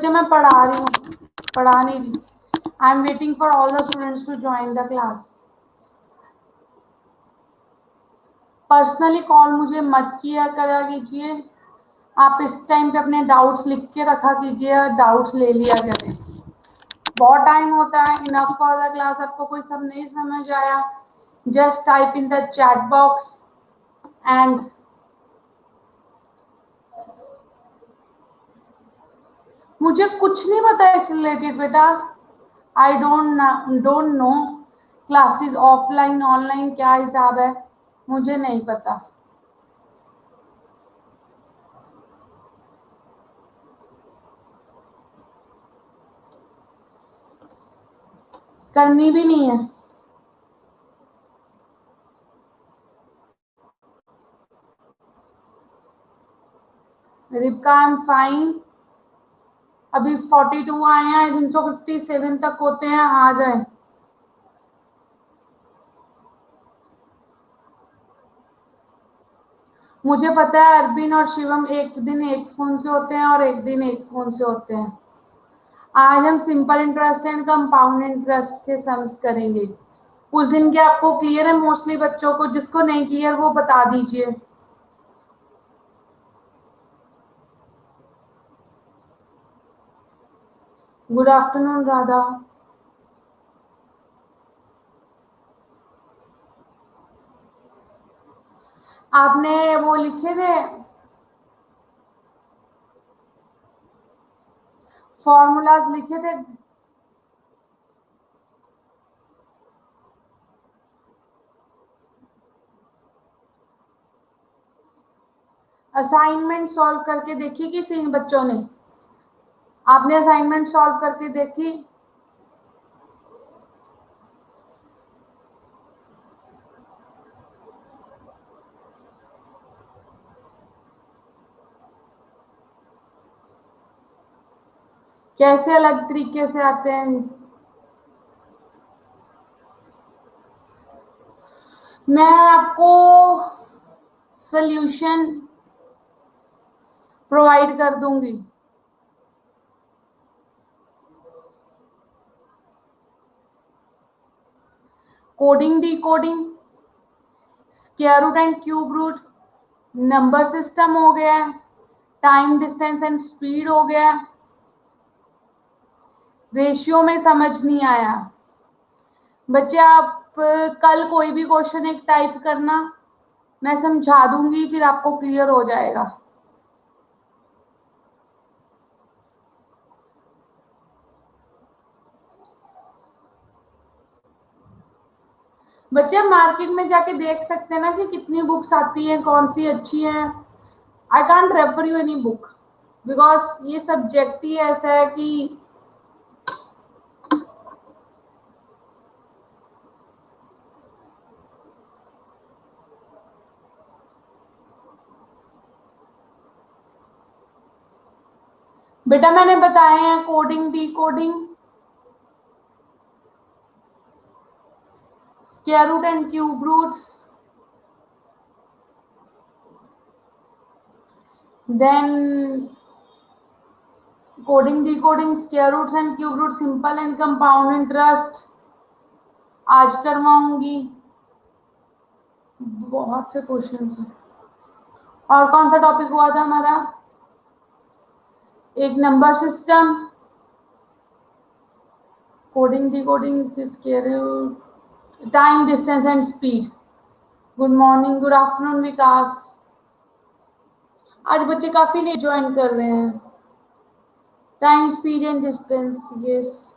बच्चे मैं पढ़ा रही हूँ, पढ़ा नहीं रही। I am waiting for all the students to join the class. Personally call मुझे मत किया करा कीजिए। आप इस टाइम पे अपने डाउट्स लिख के रखा कीजिए और डाउट्स ले लिया करें। बहुत टाइम होता है, इनफ फॉर द क्लास। आपको कोई सब नहीं समझ आया, just type in the chat box and मुझे कुछ नहीं पता इस रिलेटेड बेटा। I don't know classes offline online क्या हिसाब है, मुझे नहीं पता। करनी भी नहीं है। रिबका आई एम फाइन। अभी 42 आए हैं, जिनको 57 तक होते हैं आ जाए। मुझे पता है अरबिन और शिवम एक दिन एक फोन से होते हैं और एक दिन एक फोन से होते हैं। आज हम simple interest and compound interest के सम्स करेंगे। उस दिन के आपको क्लियर है? मोस्टली बच्चों को, जिसको नहीं क्लियर वो बता दीजिए। Good afternoon Radha. आपने वो लिखे थे फॉर्मूलाज, लिखे थे? असाइनमेंट सॉल्व करके देखी किसी बच्चों ने? आपने असाइनमेंट सॉल्व करके देखी? कैसे अलग तरीके से आते हैं? मैं आपको सॉल्यूशन प्रोवाइड कर दूंगी। Coding, decoding, square root and cube root, number system हो गया, टाइम डिस्टेंस एंड स्पीड हो गया। रेशियो में समझ नहीं आया बच्चे? आप कल कोई भी क्वेश्चन एक टाइप करना, मैं समझा दूंगी, फिर आपको क्लियर हो जाएगा। बच्चे मार्केट में जाके देख सकते हैं ना कि कितनी बुक्स आती हैं, कौन सी अच्छी हैं। I can't refer you any book because ये सब्जेक्ट ही ऐसा है कि बेटा मैंने बताए हैं coding, decoding, square root and cube roots, then coding, decoding, square roots and cube root, simple and compound interest आज करवाऊंगी। बहुत से क्वेश्चन हैं। और कौन सा टॉपिक हुआ था हमारा? एक number system, coding, decoding, square root, time distance and speed. Good morning, good afternoon Vikas. आज बच्चे काफी लेट ज्वाइन कर रहे हैं। Time, speed and distance, yes.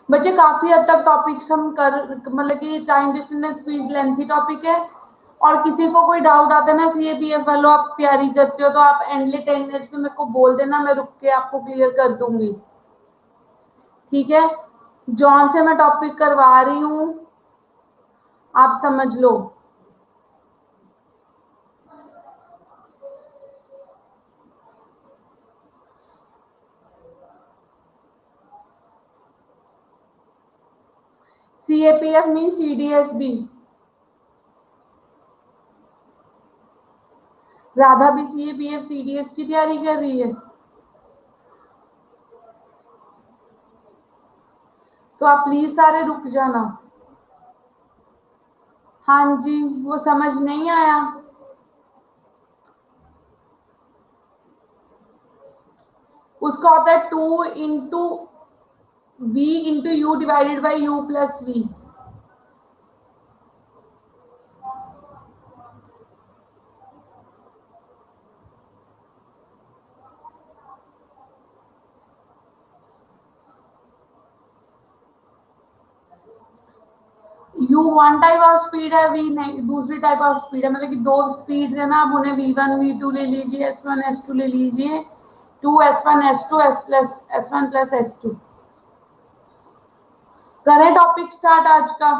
बच्चे काफी हद तक टॉपिक्स हम कर, मतलब कि time, distance and speed lengthy topic है। और किसी को कोई डाउट आता है ना, CAPF वालों आप तैयारी करते हो तो आप एंडली 10 मिनट्स में मेरे को बोल देना, मैं रुक के आपको क्लियर कर दूंगी। ठीक है? जॉन से मैं टॉपिक करवा रही हूँ, आप समझ लो। CAPF mean CDSB। राधा भी CAPF CDS की तैयारी कर रही है। तो आप प्लीज सारे रुक जाना। हाँ जी, वो समझ नहीं आया। उसका होता है 2 × v × u divided by u plus v। u one type of speed है, v दूसरी टाइप ऑफ स्पीड है, मतलब कि दो स्पीड है ना, आप उन्हें v1 v2 ले लीजिए, s1 s2 ले लीजिए, 2s1 s2 s1 plus s2। करें टॉपिक स्टार्ट आज का।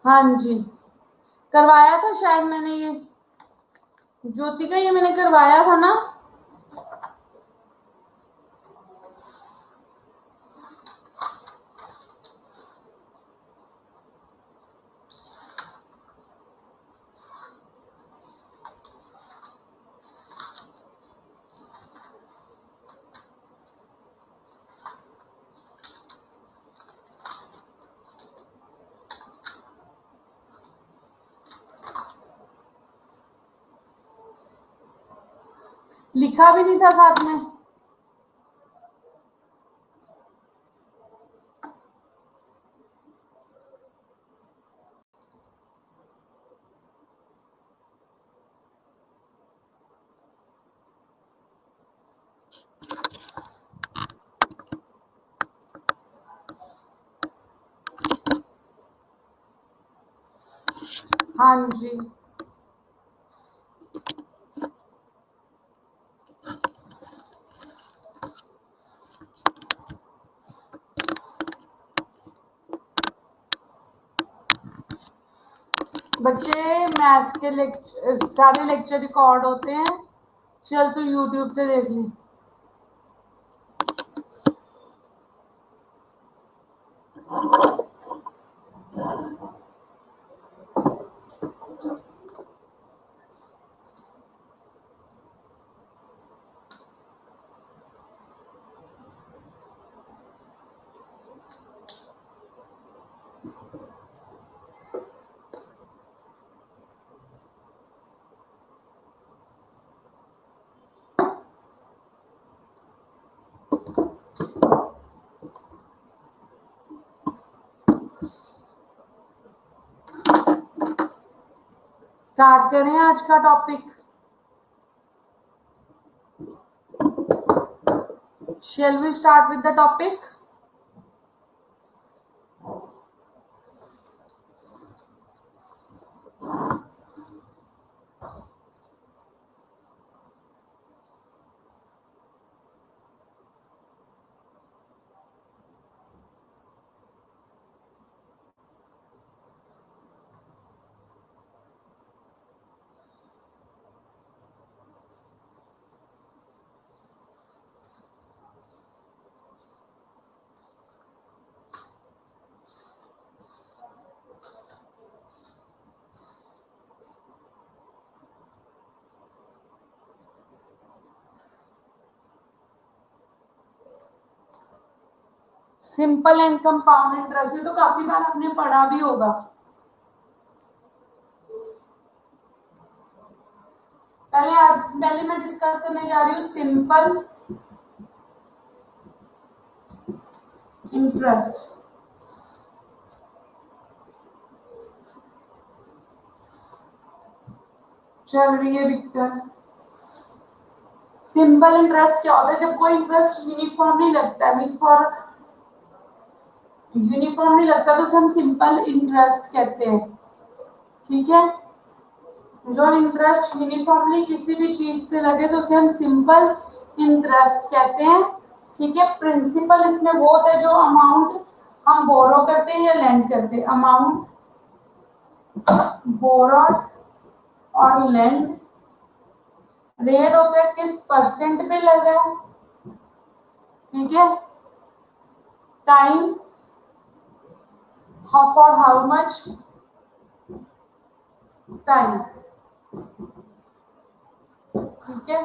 हाँ जी, करवाया था शायद मैंने, ये ज्योति का ये मैंने करवाया था ना। लिखा भी नहीं था साथ में। हाँ जी, बच्चे मैथ्स के सारे लेक्चर रिकॉर्ड होते हैं, चल तू यूट्यूब से देख ली। स्टार्ट करें आज का topic. Shall we start with the topic? Simple and compound interest, ये तो काफी बार आपने पढ़ा भी होगा। पहले मैं डिस्कस करने जा रही हूँ सिंपल इंटरेस्ट। चल रही है विक्टर। सिंपल इंटरेस्ट क्या होता है? जब कोई इंटरेस्ट यूनिफॉर्म नहीं लगता, मीन्स फॉर यूनिफॉर्म नहीं लगता तो उसे हम सिंपल इंटरेस्ट कहते हैं। ठीक है, जो इंटरेस्ट यूनिफॉर्मली किसी भी चीज पे लगे तो उसे हम सिंपल इंटरेस्ट कहते हैं। ठीक है, प्रिंसिपल इसमें वो होता है जो अमाउंट हम बोरो करते हैं या लेंड करते हैं। अमाउंट बोरोड और लेंड, रेट होता है किस परसेंट पे लगा है। ठीक है, time for how much, time. ठीक है,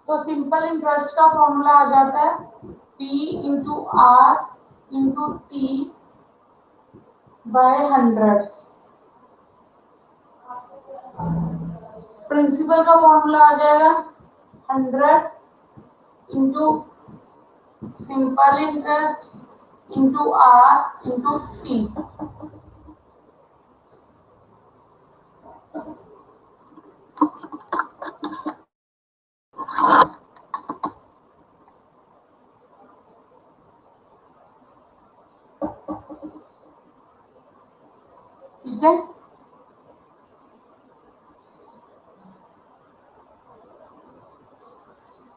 तो सिंपल इंटरेस्ट का फॉर्मूला आ जाता है P into R into T by 100। Principal का फॉर्मूला आ जाएगा 100 into simple interest into R into T. ठीक है,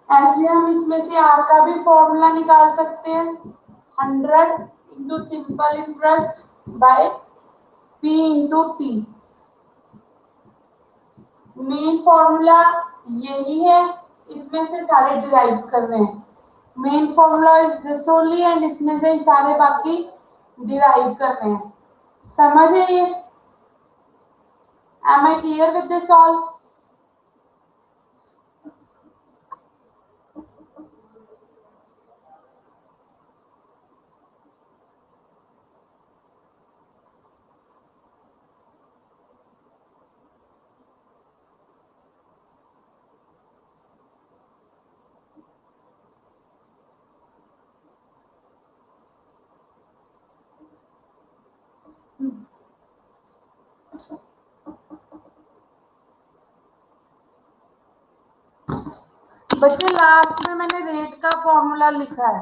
ऐसे हम इसमें से आर का भी फॉर्मूला निकाल सकते हैं 100 into simple interest by P into T. Main formula यही है, इसमें से सारे डिराइव कर रहे हैं। Main formula is this only and इसमें से सारे बाकी डिराइव कर रहे हैं। समझ है ये? Am I clear with this all? बच्चे लास्ट में मैंने रेट का फॉर्मूला लिखा है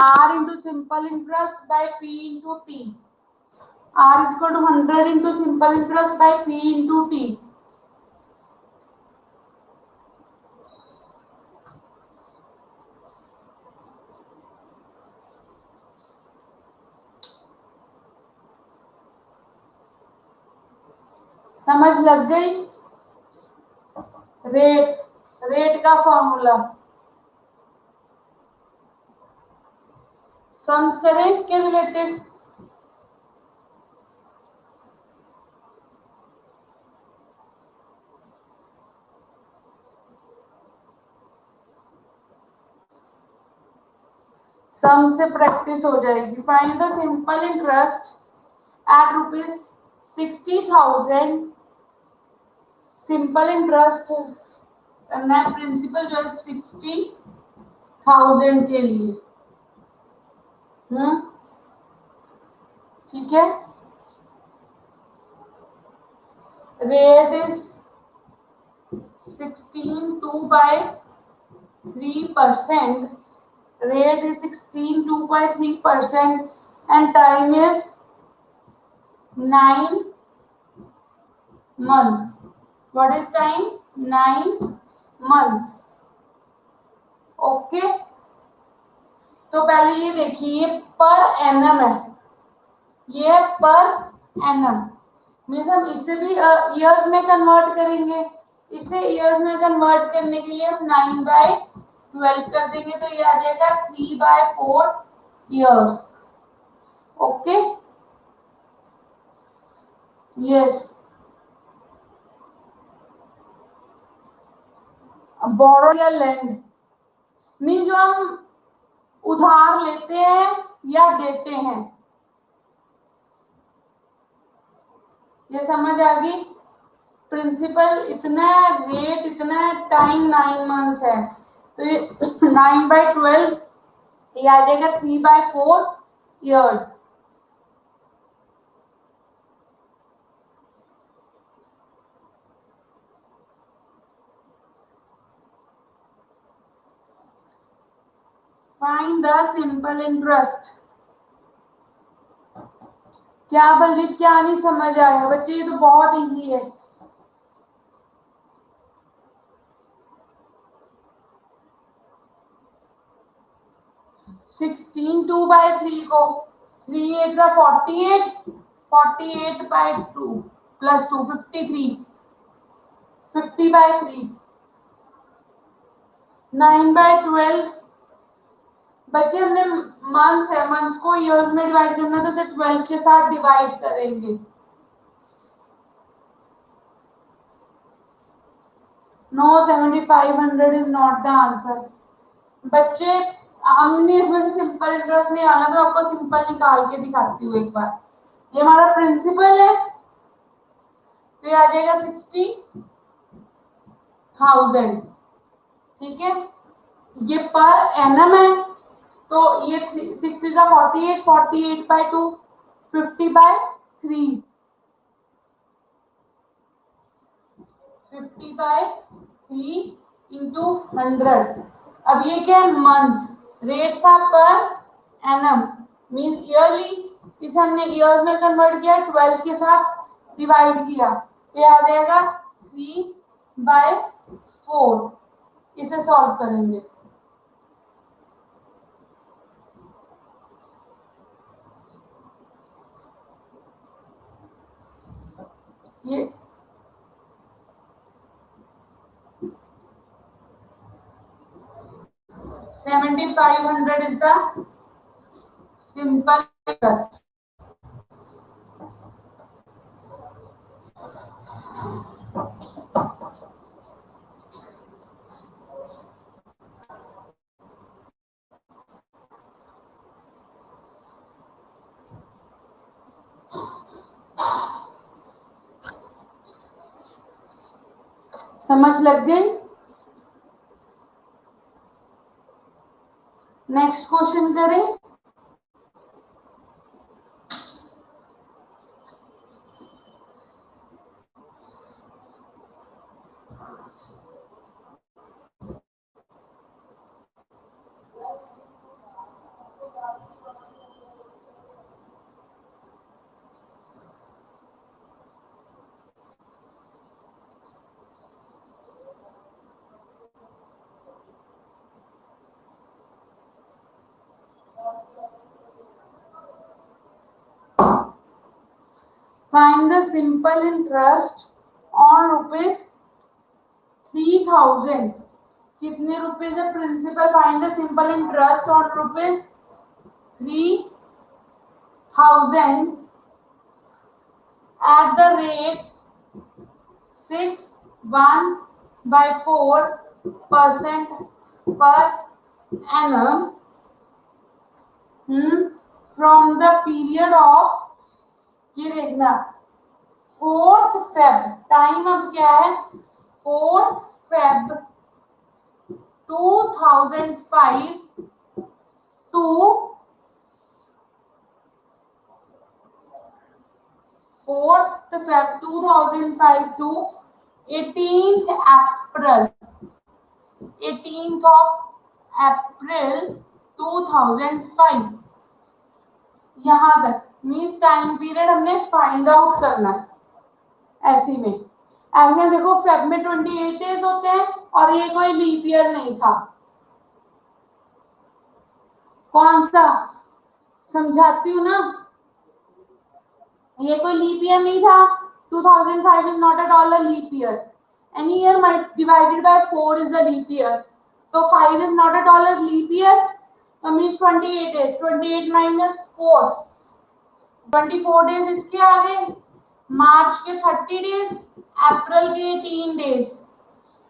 R into simple interest by P into T. R is equal to 100 into simple interest by P into T. समझ लग गई? रेट का फॉर्मूला सम्स करें इसके रिलेटेड। सम से प्रैक्टिस हो जाएगी। Find the simple interest eight rupees 60,000। Simple interest करना है, प्रिंसिपल जो है 60,000 के लिए। ठीक है, rate is 16.2/3%. Rate is 16.2/3% and time is 9 months. What is time? 9 months. Okay, तो पहले ये देखिए पर एनम है, ये पर एनम मीन्स हम इसे भी ईयर्स में कन्वर्ट करेंगे। इसे ईयर्स में कन्वर्ट करने के लिए हम 9/12 कर देंगे, तो ये आ जाएगा 3/4 ईयर्स। Okay, yes. बोरो या लैंड मीन जो हम उधार लेते हैं या देते हैं, ये समझ आ गई? प्रिंसिपल इतना, रेट इतना, टाइम 9 मंथ्स है, तो ये 9/12 ये आ जाएगा 3/4 years. Find the simple interest. क्या बलजीत, क्या नहीं समझ आया बच्चे? ये तो बहुत इजी है। सिक्सटीन 2/3 को 3 8 48, 48/2 प्लस 2 53, 50/3, 9/12। बच्चे हमने मंथ्स है, मंथ्स को ईयर्स में डिवाइड करना, तो उसे 12 के साथ डिवाइड करेंगे। No 7500 is not the answer. बच्चे हमने इसमें से सिंपल इंटरेस्ट नहीं आना, तो आपको सिंपल निकाल के दिखाती हूँ एक बार। ये हमारा प्रिंसिपल है, तो ये आ जाएगा 60,000। ठीक है, ये पर एनम है, तो ये 60 का 48, 48/2, 50/3, 50/3 इंटू 100। अब ये क्या है, मंथ। रेट था पर एनम, मीन ईयरली। इसे हमने ईयर्स में कन्वर्ट किया, 12 के साथ डिवाइड किया, ये आ जाएगा 3/4। इसे सॉल्व करेंगे। ये 7500 is the simple interest. समझ लग गई? नेक्स्ट क्वेश्चन करें। Find the simple interest on ₹3000। कितने रुपीज है principal? Find the simple interest on ₹3000 at the rate 6.14% per annum from the period of, ये देखना, 4th Feb, टाइम अब क्या है, 4th Feb 2005 to 4th Feb 2005 to 18th April 2005। यहां तक means time period हमने फाइंड आउट करना है। ऐसी में ऐसे देखो, फेब में 28 डेज होते हैं और ये कोई लीप ईयर नहीं था। कौन सा, समझाती हूँ ना, ये कोई लीप ईयर नहीं था। 2005 is not at all a leap year. Any year divided by 4 is the leap year. तो 5 is not at all a leap year, तो मीन्स 28 डेज, 28 माइनस 4, 24 डेज इसके आगे, मार्च के 30 डेज, अप्रैल के 18 डेज।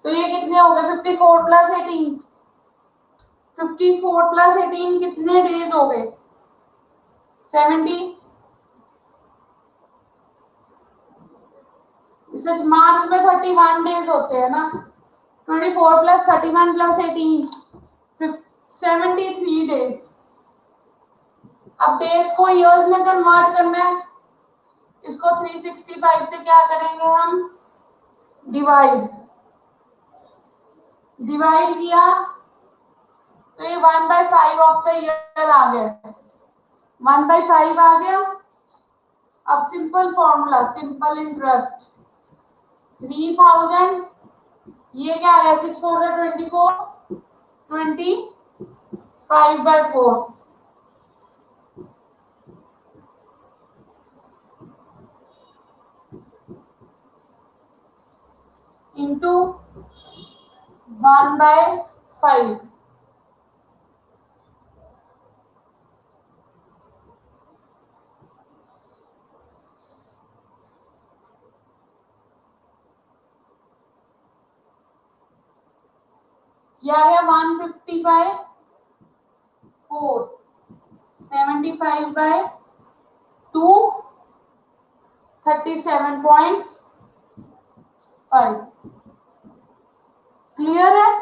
तो ये कितने हो गए, 54 प्लस 18, 54 प्लस 18 कितने डेज हो गए, 70। सच मार्च में 31 डेज होते हैं ना, 24 प्लस 31 प्लस 18, 73 डेज। अब डेज को ईयर्स में कन्वर्ट करना है, इसको 365 से क्या करेंगे हम, डिवाइड किया, तो ये 1/5 ऑफ द ईयर आ गया, 1/5 आ गया। अब सिंपल फॉर्मूला, सिंपल इंटरेस्ट 3000, ये क्या आ गया, 6 4 24, 25/4 इंटू 1/5। ये आ गया 150 बाय 4, 75 बाय 2, 37.5। क्लियर है?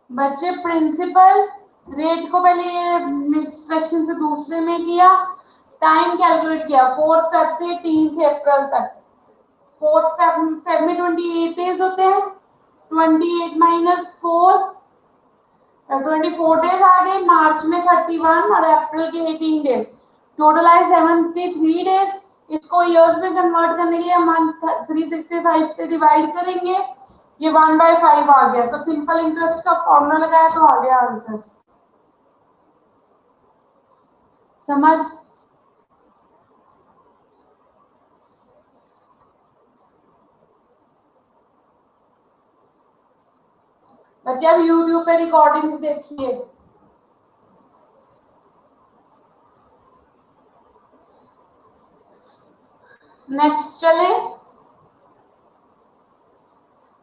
बच्चे प्रिंसिपल रेट को पहले मिक्स फ्रैक्शन से दूसरे में किया, टाइम कैलकुलेट किया 4 फेब से 3 अप्रैल तक। 4 फेब में 28 डेज होते हैं, 28 माइनस 4, 24 डेज आ गए। मार्च में 31 और अप्रैल के 18 डेज, टोटल आए 73 डेज। इसको इयर्स में कन्वर्ट करने के लिए मंथ 365 से डिवाइड करेंगे, ये 1/5 आ गया। तो सिंपल इंटरेस्ट का फॉर्मूला लगाया तो आ गया आंसर। समझ? बच्चे अब YouTube पे रिकॉर्डिंग्स देखिए। नेक्स्ट चले।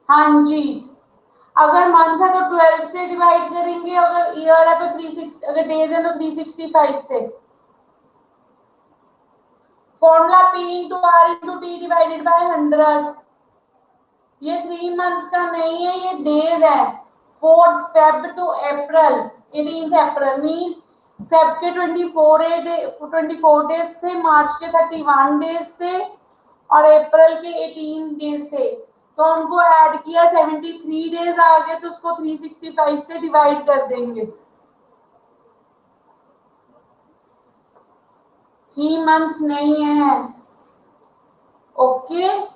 हाँ जी, अगर मंथ है तो 12 से डिवाइड करेंगे, अगर ईयर है तो 36, अगर डेज है तो 365 से। Formula P into R into T divided by 100। ये 3 मंथ्स का नहीं है, ये डेज है। 4 फेब टू अप्रैल, 18 अप्रैल मींस फेब के 24 डेज थे, मार्च के 31 डेज थे और अप्रैल के 18 डेज थे। तो उनको ऐड किया, 73 डेज आ गए, तो उसको 365 से डिवाइड कर देंगे। 3 मंथ्स नहीं है। ओके,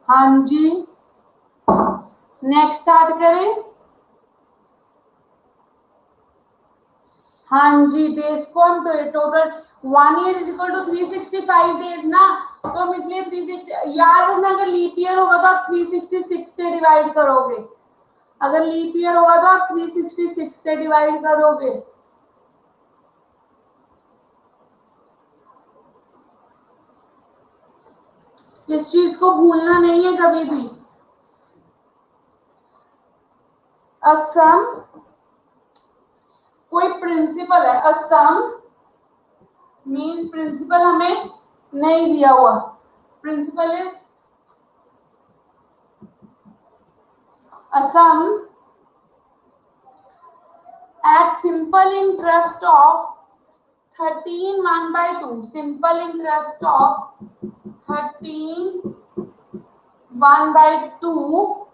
हाँ जी, नेक्स्ट स्टार्ट करें। हाँ जी, डेज को हम total 1 year is equal to 365 days ना, तो हम इसलिए 360 याद रखना, अगर लीप ईयर होगा तो आप 366 से डिवाइड करोगे। अगर लीप ईयर होगा तो आप 366 से डिवाइड करोगे। इस चीज को भूलना नहीं है कभी भी। असम कोई प्रिंसिपल है, असम मीन्स प्रिंसिपल हमें नहीं दिया हुआ। Principal is a sum at simple interest of 13 1/2, simple interest of 13 1/2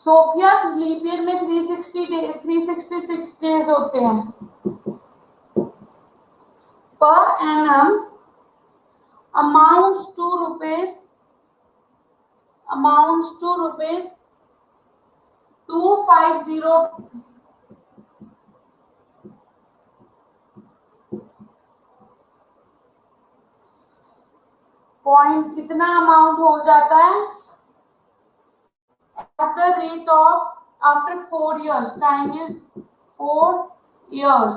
सोफिया लीप ईयर में 366 डेज होते हैं। Per annum amounts to rupees 250 point, कितना अमाउंट हो जाता है at the rate of after 4 years, time is 4 years।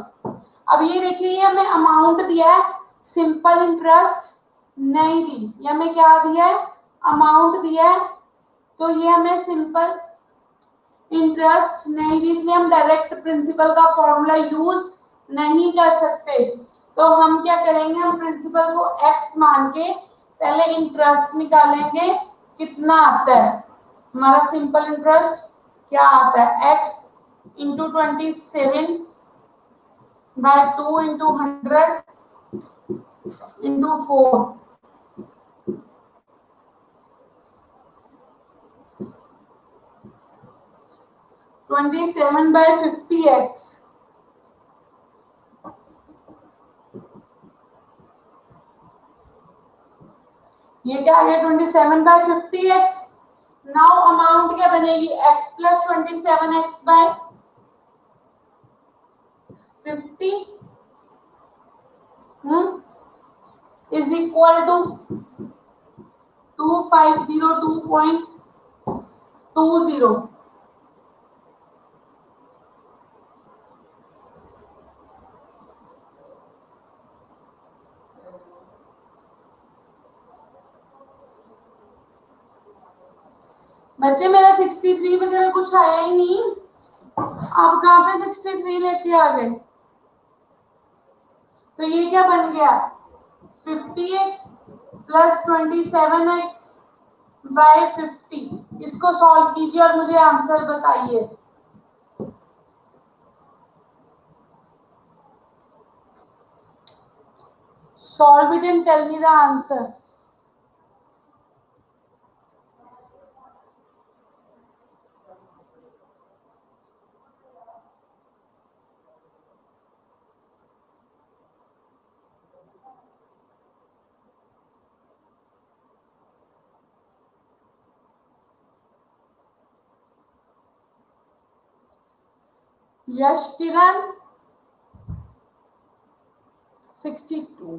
अब ये देखिए, ये हमें अमाउंट दिया है, सिंपल इंटरेस्ट नहीं दी, ये हमें क्या दिया है, अमाउंट दिया है। तो ये हमें सिंपल इंटरेस्ट नहीं दी, इसलिए हम डायरेक्ट प्रिंसिपल का फॉर्मूला यूज नहीं कर सकते। तो हम क्या करेंगे, हम प्रिंसिपल को x मान के पहले इंटरेस्ट निकालेंगे, कितना आता है हमारा सिंपल इंटरेस्ट क्या आता है x into 27/2 into 100 into 4 27/50x ये क्या आ गया 27/50x। नाउ अमाउंट क्या बनेगी x plus 27x/50 is equal to 2502.20। बच्चे मेरा 63 वगैरह कुछ आया ही नहीं, आप कहाँ पे 63 लेके आ गए। तो ये क्या बन गया 50x प्लस 27x/50। इसको सॉल्व कीजिए और मुझे आंसर बताइए। Solve it and tell me the answer. यश किरण 62।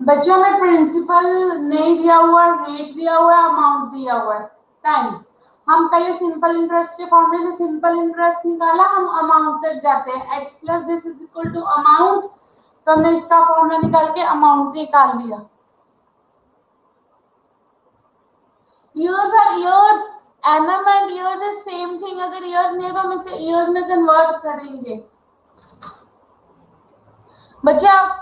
बच्चों में प्रिंसिपल नहीं दिया हुआ, रेट दिया हुआ है, अमाउंट दिया हुआ है, टाइम। हम पहले सिंपल इंटरेस्ट के फॉर्मूले से सिंपल इंटरेस्ट निकाला, हम अमाउंट तक जाते हैं। x plus this is equal to amount, तो हमने इसका फॉर्मूला निकाल के अमाउंट निकाल लिया। Years are years, annum and years is same thing. अगर ईयर्स नहीं है तो हम इसे ईयर्स में कन्वर्ट करेंगे। बच्चे आप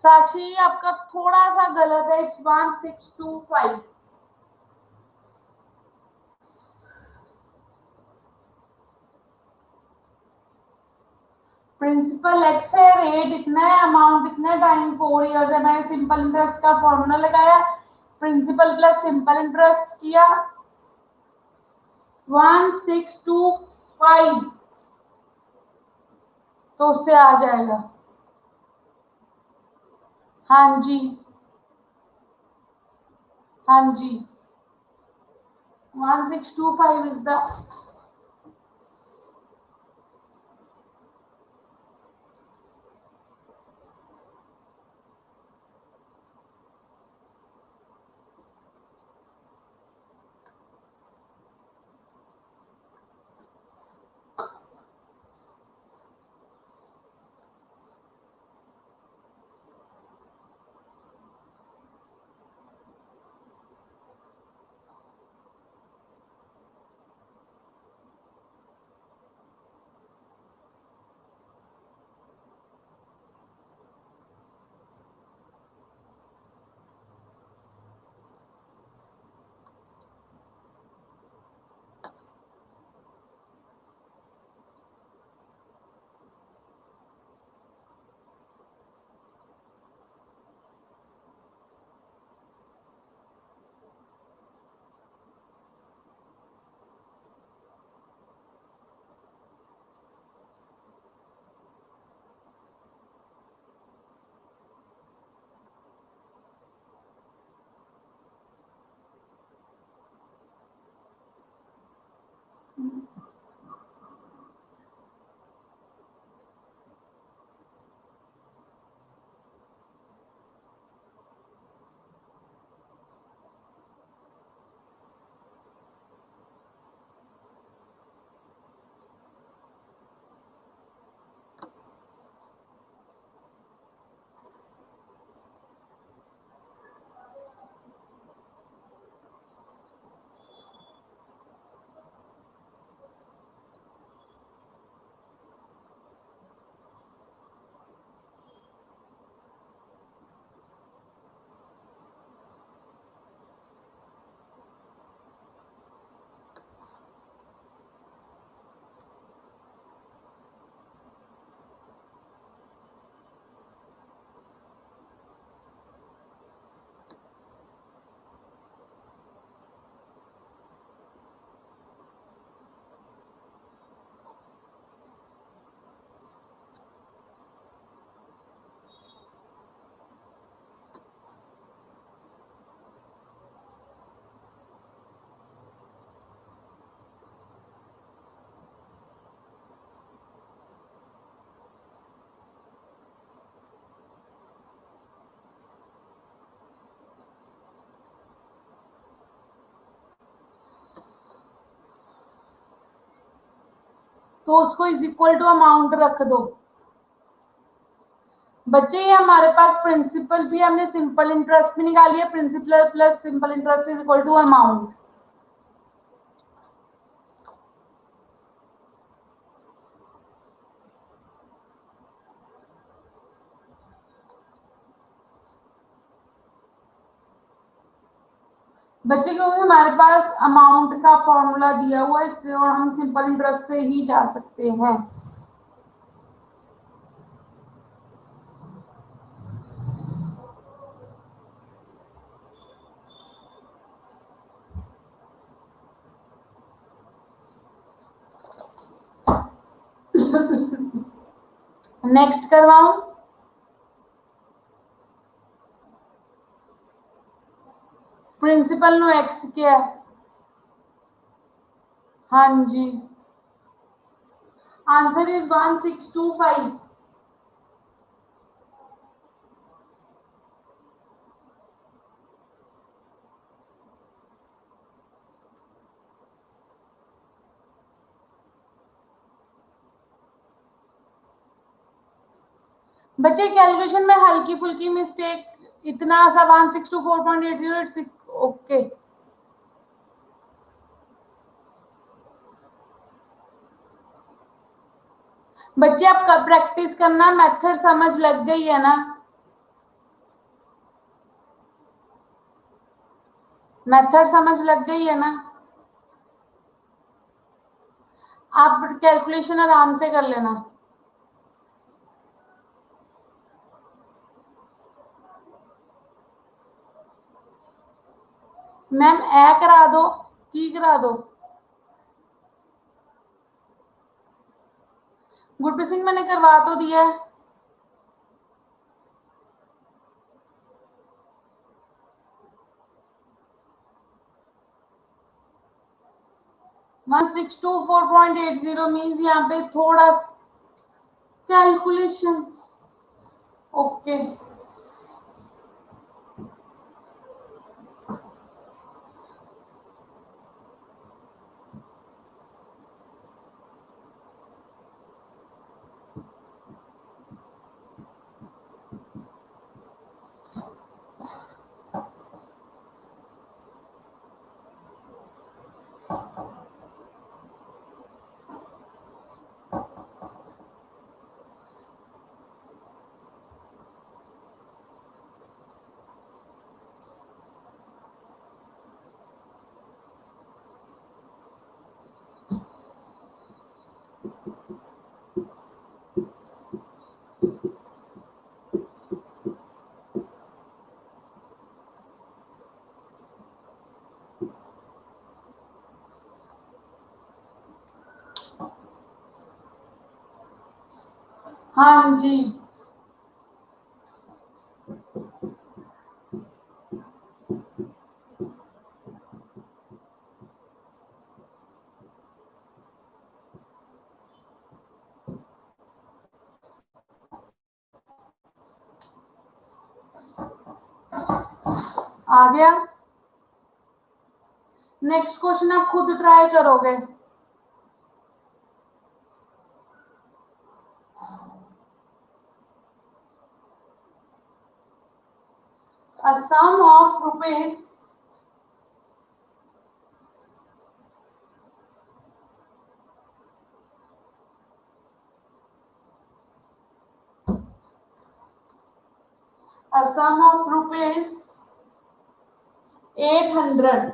साक्षी आपका थोड़ा सा गलत है। इट्स 1625। प्रिंसिपल एक्स है, रेट इतना है, अमाउंट इतना है, टाइम 4 इयर्स है। मैंने सिंपल इंटरेस्ट का फॉर्मूला लगाया, प्रिंसिपल प्लस सिंपल इंटरेस्ट किया 1625, तो उससे आ जाएगा। हाँ जी, हाँ जी, 1625 इज द तो उसको इज इक्वल टू अमाउंट रख दो। बच्चे ये हमारे पास प्रिंसिपल भी, हमने सिंपल इंटरेस्ट भी निकाली है, principal plus simple interest is equal to amount. बच्चे क्योंकि हमारे पास अमाउंट का फॉर्मूला दिया हुआ है और हम सिंपल इंटरेस्ट से ही जा सकते हैं। नेक्स्ट करवाऊं? प्रिंसिपल नो एक्स क्या है? हाँ जी, आंसर इज 1625। बच्चे कैलकुलेशन में हल्की फुल्की मिस्टेक, इतना सा 162.4.8086 ओके। बच्चे आप कब प्रैक्टिस करना, मेथड समझ लग गई है ना? मेथड समझ लग गई है ना? आप कैलकुलेशन आराम से कर लेना। मैम ए करा दो, की करा दो। गुरप्रीत सिंह मैंने करवा तो दिया है। वन 1624.80 मीन्स यहाँ पे थोड़ा कैलकुलेशन ओके। हाँ जी, आ गया। नेक्स्ट क्वेश्चन आप खुद ट्राई करोगे। A sum of rupees a sum of rupees 800,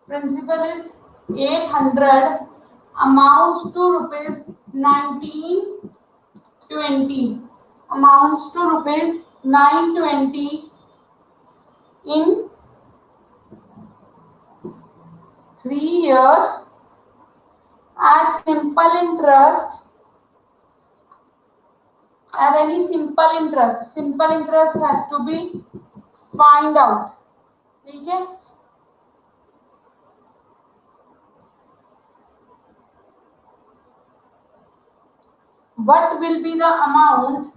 principal is 800, amounts to rupees 1920, amounts to rupees 920 in 3 years at simple interest, at any simple interest has to be find out. ठीक है, what will be the amount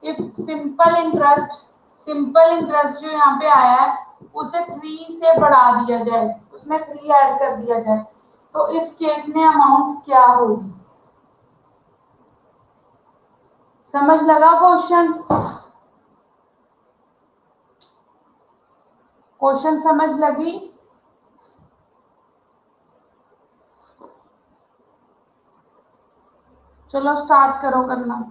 if simple interest जो यहाँ पे आया है उसे 3 से बढ़ा दिया जाए, उसमें 3 ऐड कर दिया जाए, तो इस केस में अमाउंट क्या होगी? समझ लगा क्वेश्चन? क्वेश्चन समझ लगी? चलो स्टार्ट करो करना।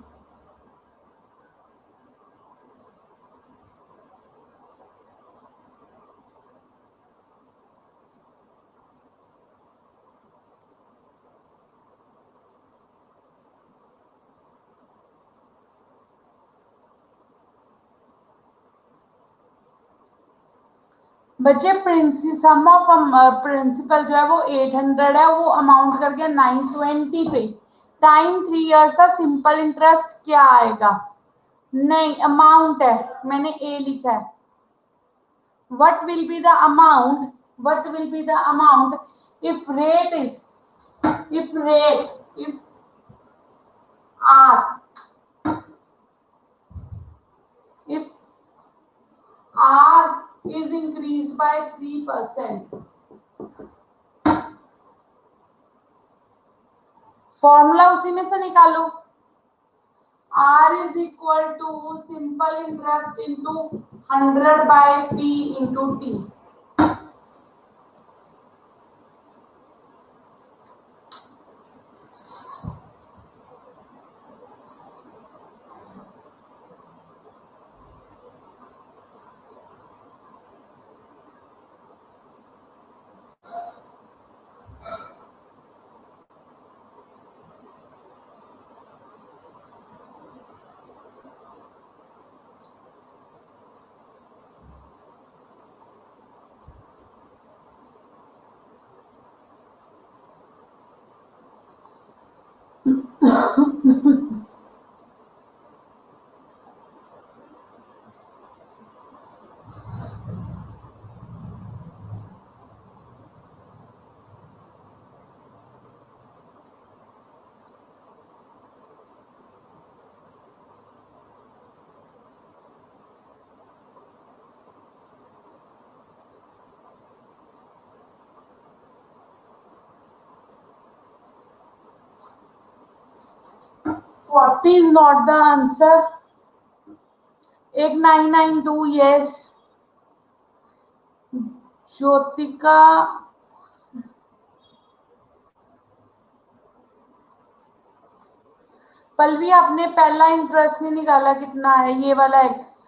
बच्चे सम ऑफ प्रिंसिपल जो है वो 800 है, वो अमाउंट कर गया 920 पे। टाइम 3 इयर्स का सिंपल इंटरेस्ट क्या आएगा? नहीं, अमाउंट है, मैंने ए लिखा है। What will be the amount? What will be the amount if rate is if r if r is increased by 3%, formula उसी में से निकालो। r is equal to simple interest into 100 by p into t। What is not the answer? 8992, yes। Jyotika, Pallavi आपने पहला interest नहीं निकाला, कितना है ये वाला एक्स?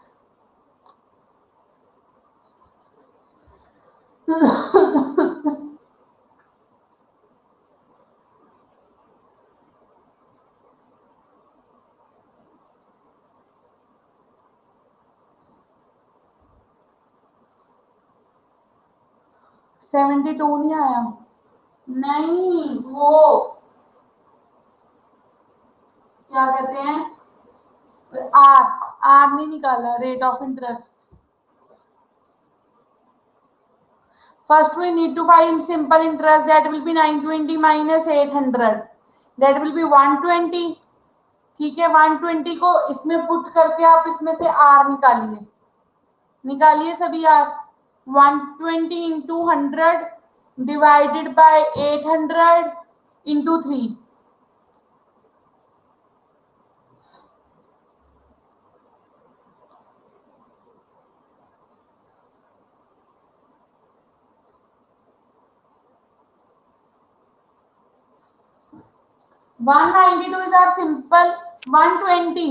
सेवेंटी टू नहीं आया? नहीं, वो क्या कहते हैं, आर आर नहीं निकाला, rate of interest. First we need to find simple interest, that will be 920 minus 800, that will be 120। ठीक है, 120 को इसमें पुट करके आप इसमें से आर निकालिए, निकालिए सभी R. 120 into 100 divided by 800 into 3। 192 is our simple 120।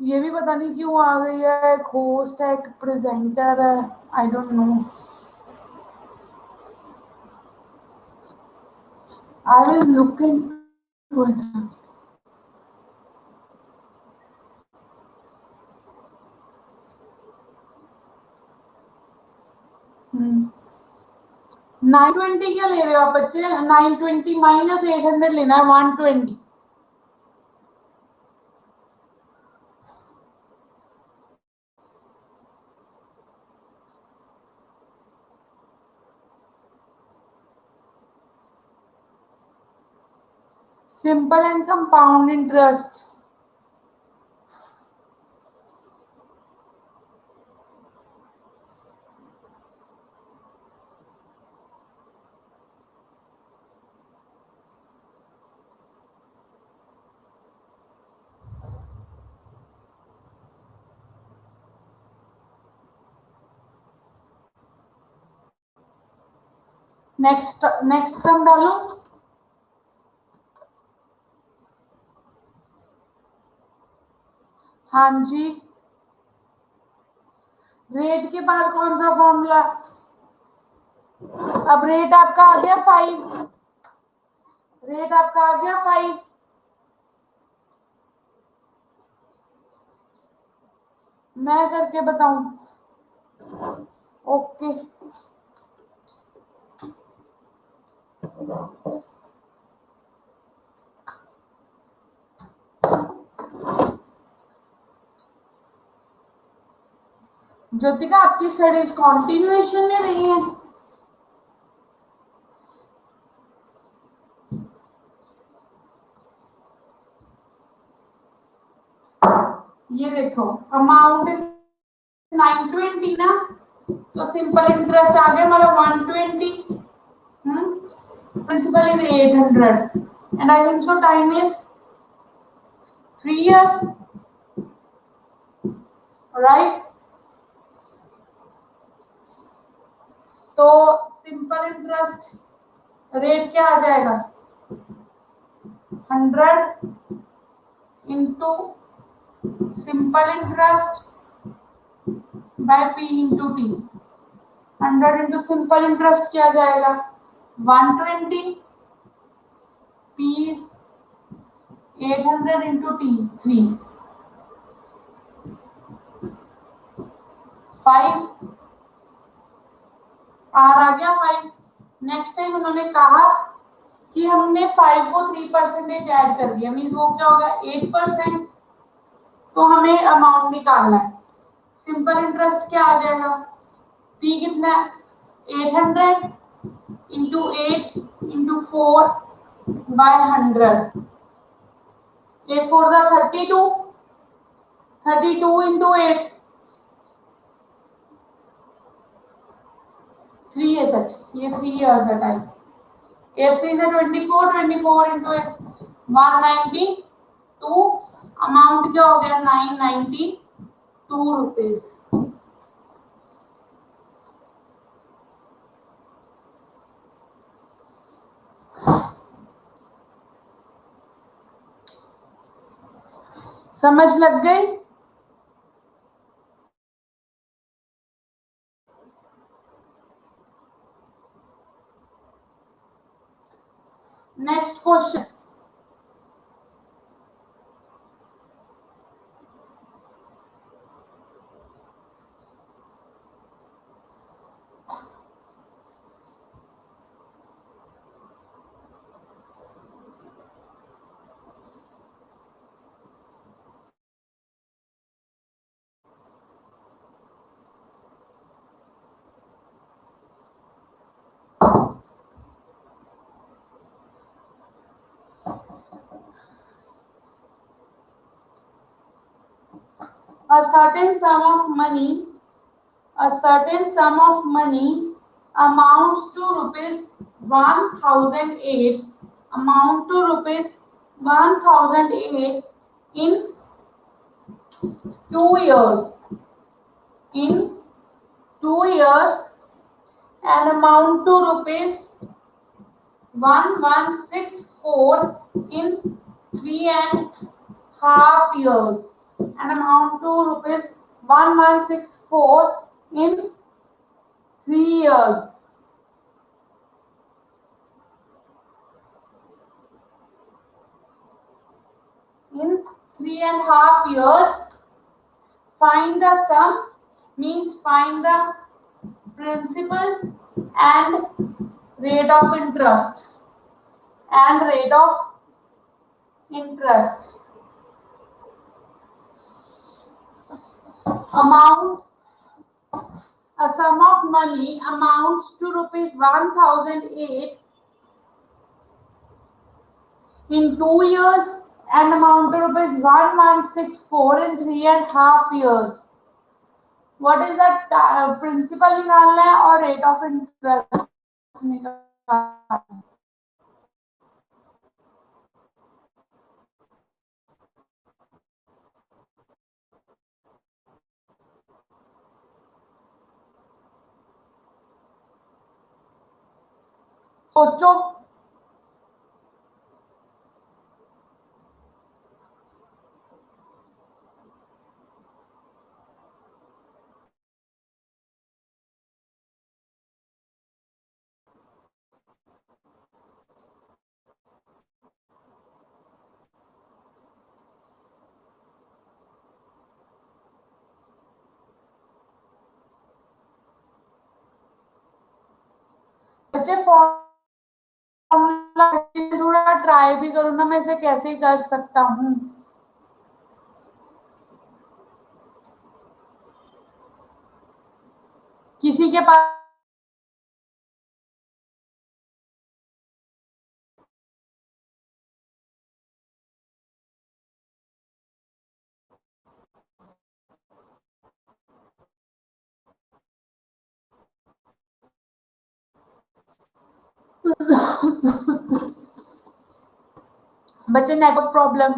ये भी पता नहीं क्यों आ गई है, एक होस्ट है, एक प्रेजेंटर है, I don't know. I will look into it. 920 क्या ले रहे हो आप बच्चे? 920 माइनस 800 लेना है, 120। Simple and compound interest. Next sum डालूं? हाँ जी। रेट के बाद कौन सा फॉर्मूला? अब रेट आपका आ गया 5। रेट आपका आ गया 5। मैं करके बताऊं? ओके। ज्योतिका, आपकी स्टडीज कॉन्टिन्यूएशन में रही है? ये देखो, अमाउंट 920 ना, तो सिंपल इंटरेस्ट आ गया हमारा 120। Principal is 800 and I think so time is 3 years, right? तो सिंपल इंटरेस्ट रेट क्या आ जाएगा? 100 into simple interest by P into T. 100 into simple interest क्या जाएगा? 120। P 800 into T 3 5। आर आ गया 5। नेक्स्ट टाइम उन्होंने कहा कि हमने 5 को 3% ऐड कर दिया, मीन्स वो क्या होगा? 8%। तो हमें अमाउंट निकालना है। सिंपल इंटरेस्ट क्या आ जाएगा? पी कितना है? 800 इंटू 8 इंटू 4 बाय 100। 8 4 जा 32। 32 इंटू 8 3 है सच, ये 3 इयर्स है टाइम। 8 3 से 24। 24 इंटू 8 192। अमाउंट क्या हो गया? 992 रुपीज। समझ लग गई? Next question. A certain sum of money amounts to rupees 1008 in 2 years. And amount to rupees 1164 in 3.5 years. and amount to rupees 1164 in 3 years. In 3.5 years, find the sum, means find the principal and rate of interest. Amount, a sum of money amounts to rupees 1008 in 2 years and amount to rupees 1164 in 3.5 years. What is the principal निकालना है और rate of interest निकालना है. सोचो. बच्चे formula थोड़ा try भी करूँ ना, मैं इसे कैसे कर सकता हूँ. किसी के पास बच्चे नेटवर्क प्रॉब्लम.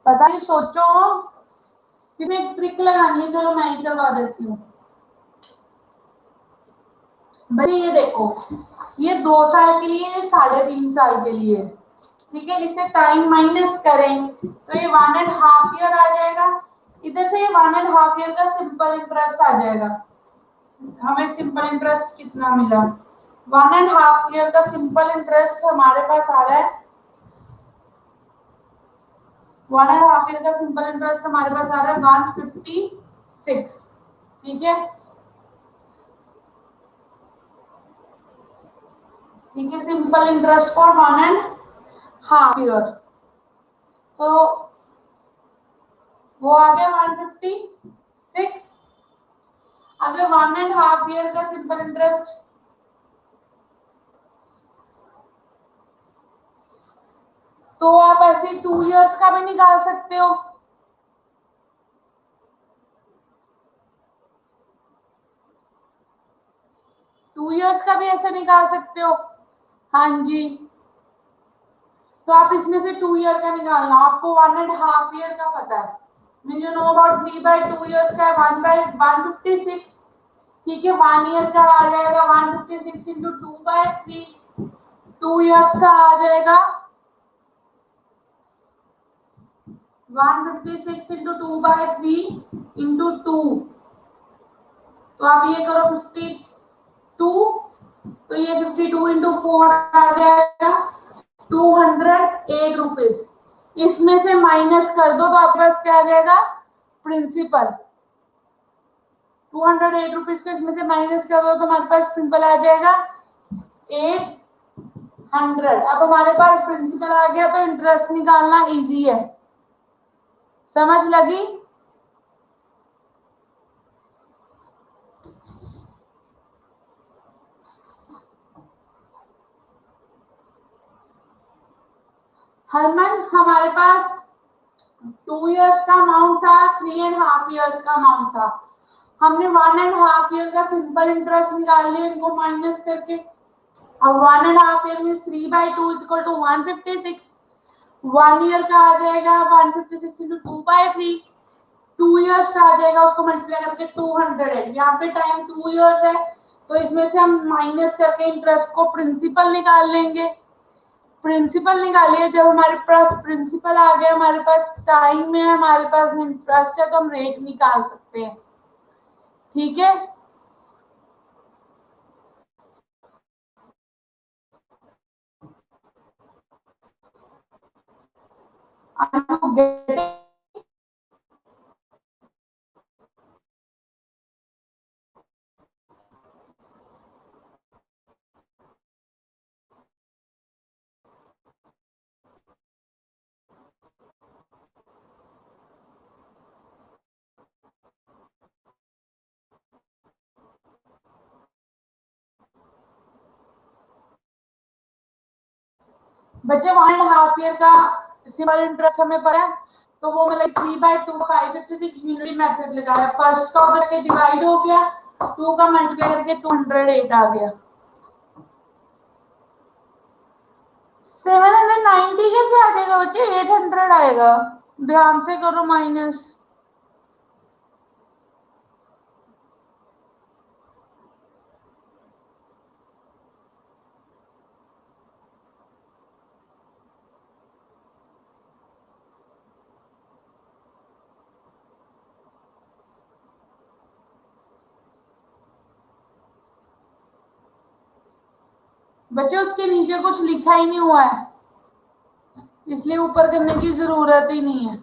पता नहीं, सोचो. किसी एक ट्रिक लगानी है, चलो मैं ही करवा देती हूँ. बच्चे ये देखो, ये 2 साल के लिए, 3.5 साल के लिए. ठीक है, इससे टाइम माइनस करें तो ये 1.5 ईयर आ जाएगा. इधर से ये 1.5 ईयर का सिंपल इंटरेस्ट आ जाएगा. हमें सिंपल इंटरेस्ट कितना मिला? 1.5 ईयर का सिंपल इंटरेस्ट हमारे पास आ रहा है. 1.5 ईयर का सिंपल इंटरेस्ट हमारे पास आ रहा है 156. ठीक है, ठीक है. सिंपल इंटरेस्ट फॉर 1.5 ईयर, तो वो आ गया 156. अगर 1.5 ईयर का सिंपल इंटरेस्ट, तो आप ऐसे 2 इयर्स का भी निकाल सकते हो. टू इयर्स का भी ऐसे निकाल सकते हो. हाँ जी, तो आप इसमें से 2 ईयर का निकालना. आपको 1.5 ईयर का पता है. यू नो अबाउट 3/2 इयर्स का है 1/156. ठीक है, 1 ईयर का आ जाएगा 156 इंटू 2/3. 2 इयर्स का आ जाएगा 156 इंटू 2/3 इंटू 2. तो आप ये करो 52, तो ये 52 इंटू 4 आ जाएगा 208 रुपीज. इसमें से माइनस कर दो तो आपके पास क्या आ जाएगा? प्रिंसिपल. 208 रुपीज को इसमें से माइनस कर दो तो हमारे पास प्रिंसिपल आ जाएगा 800. अब हमारे पास प्रिंसिपल आ गया तो इंटरेस्ट निकालना इजी है. समझ लगी? हरमन, हमारे पास 2 इयर्स का अमाउंट था, 3.5 इयर्स का अमाउंट था. हमने 1.5 ईयर का सिंपल इंटरेस्ट निकाल लिया इनको माइनस करके. अब 1.5 year means 3/2 equal to 156. 1 year का आ जाएगा 156 इंटू 2/3. 2 इयर्स का आ जाएगा, उसको मल्टीप्लाई करके 200 है. यहाँ पे टाइम 2 इयर्स है तो इसमें से हम माइनस करके इंटरेस्ट को प्रिंसिपल निकाल लेंगे। प्रिंसिपल निकालिए, जब हमारे पास प्रिंसिपल आ गया, हमारे पास टाइम है, हमारे पास इंटरेस्ट है, तो हम रेट निकाल सकते हैं। ठीक है, बच्चे 1.5 ईयर का सिंपल इंटरेस्ट हमें पता है, तो वो मतलब 3/2 556 यूनिट मेथड लगाया। फर्स्ट का उधर के डिवाइड हो गया, 2 का मल्टीप्लाई करके 208 आ गया। 790 कैसे आ जाएगा बच्चे? 800 आएगा। ध्यान से करो माइनस। बच्चे उसके नीचे कुछ लिखा ही नहीं हुआ है, इसलिए ऊपर करने की जरूरत ही नहीं है।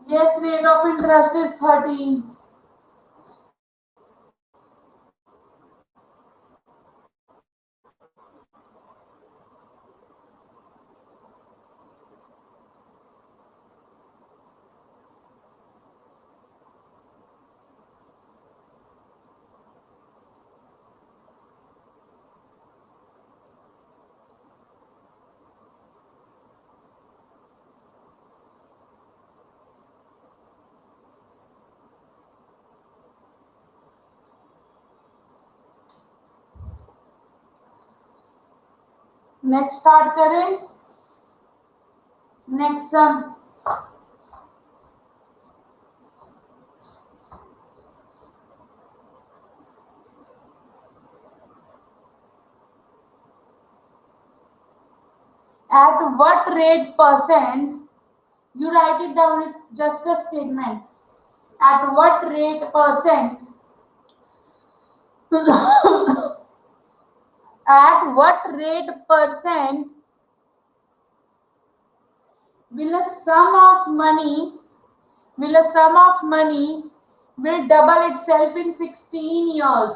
Yes, rate of interest is 13. Next start करें। Next sum. At what rate percent? You write it down. It's just a statement. At what rate percent? At what rate percent will a sum of money will double itself in 16 years?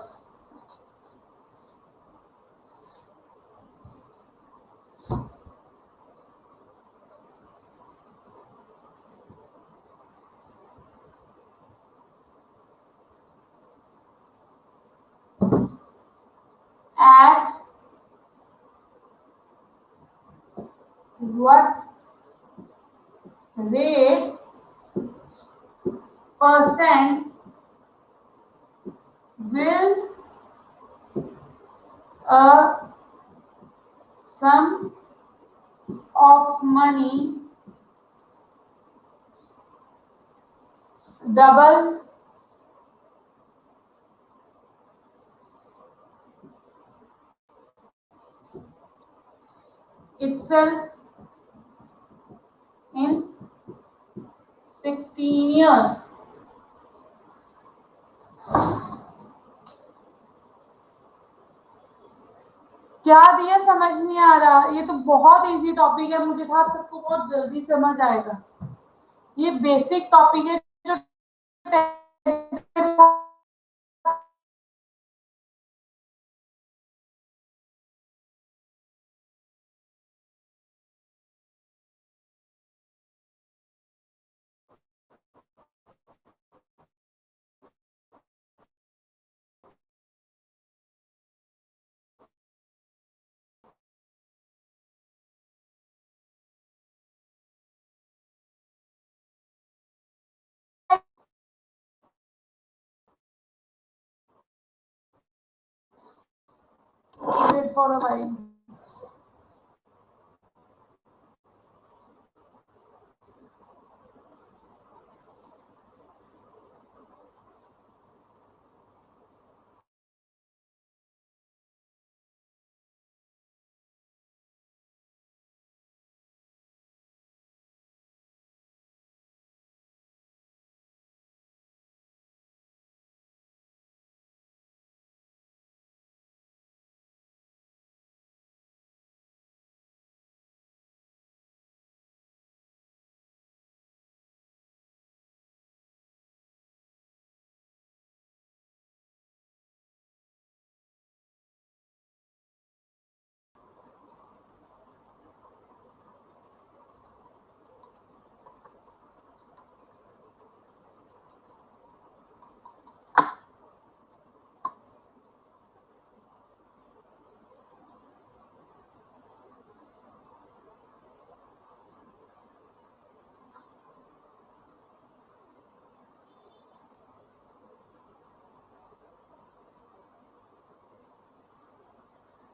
At what rate percent will a sum of money double itself in 16 years? क्या दिया समझ नहीं आ रहा? ये तो बहुत easy topic है, मुझे था सबको बहुत जल्दी समझ आएगा। ये बेसिक टॉपिक है जो Wait for a while.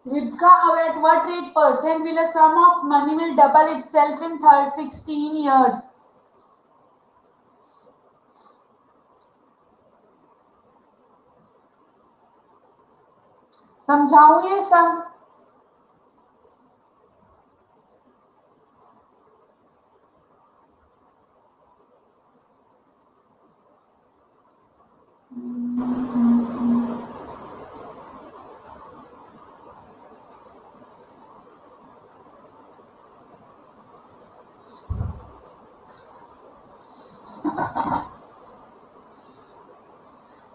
Rivka, at what rate percent will a sum of money will double itself in 16 years? समझाऊं ये सम?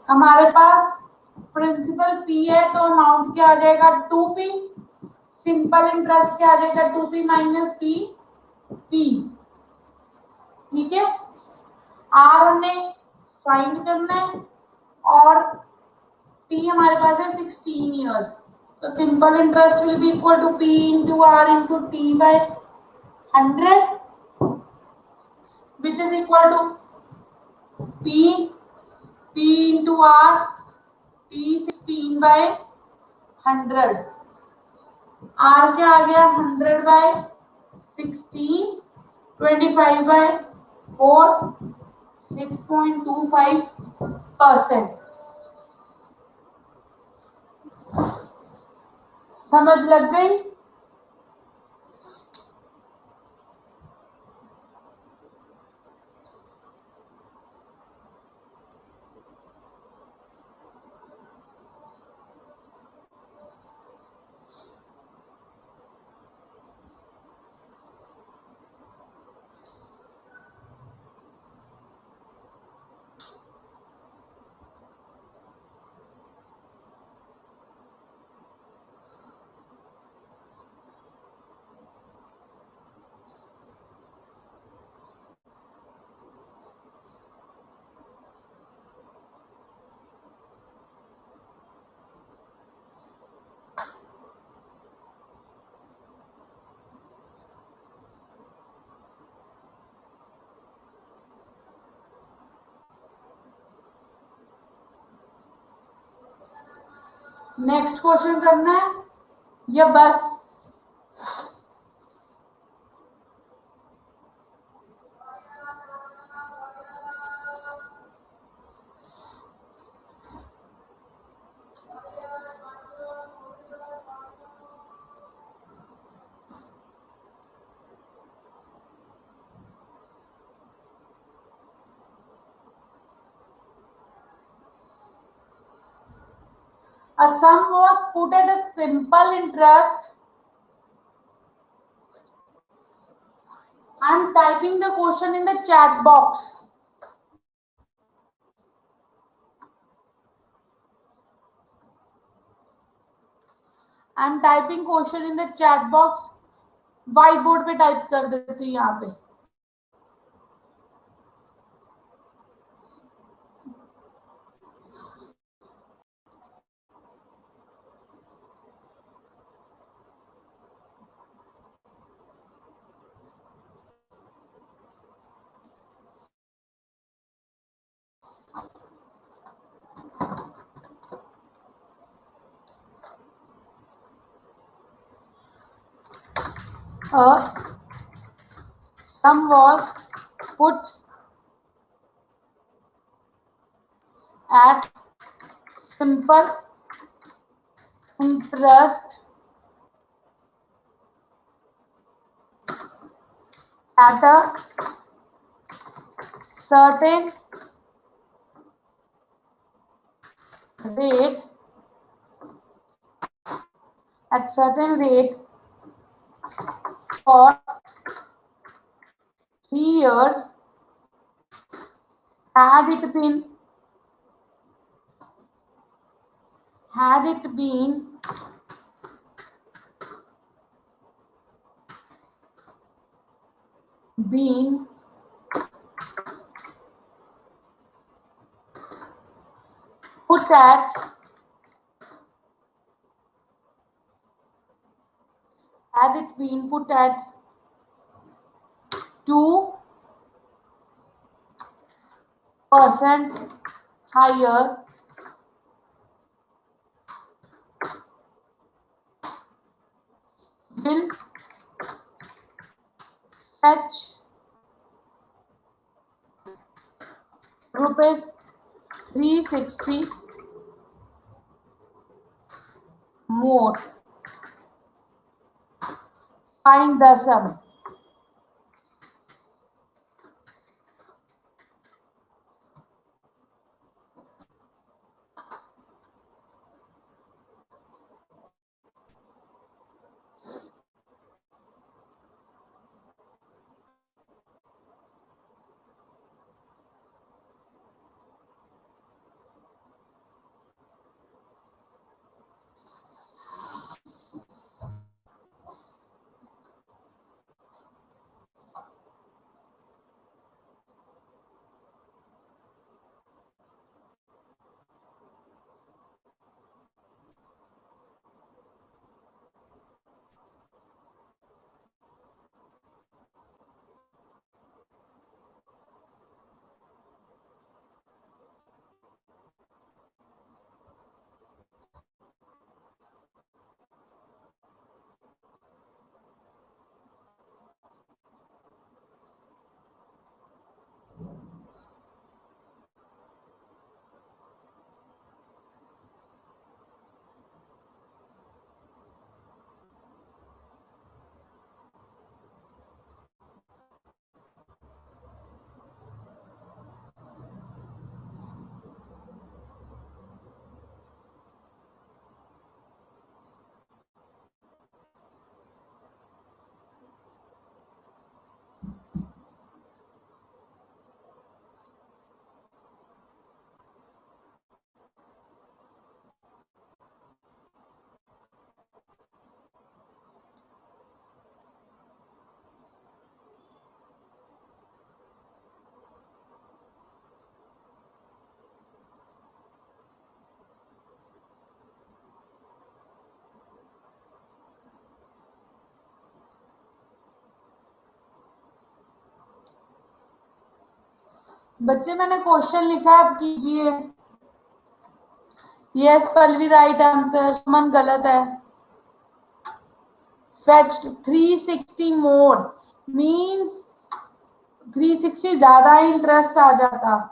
हमारे पास प्रिंसिपल पी है तो अमाउंट क्या आ जाएगा 2p, सिंपल इंटरेस्ट क्या आ जाएगा 2p माइनस पी, पी। ठीक है, आर हमने फाइंड करना है और टी हमारे पास है 16 इयर्स, तो simple interest will be equal to P into R into T by 100 which is equal to P, P into R, P 16 by 100, R क्या आ गया 100 बाय 16, 25 बाय 4, 6.25%। समझ लग गई? नेक्स्ट क्वेश्चन करना है या बस? A sum was put at a simple interest. I am typing the question in the chat box. I am typing question in the chat box. White board पे type कर देती हूँ यहाँ पे। A sum was put at simple interest at a certain rate for 3 years. Had it been been put at 2% higher, will fetch rupees 360 more. Find the sum. बच्चे मैंने question लिखा है, आप कीजिए। यस पल्लवी राइट आंसर, सुमन गलत है। Fetched 360 मोर means 360 ज्यादा interest आ जाता।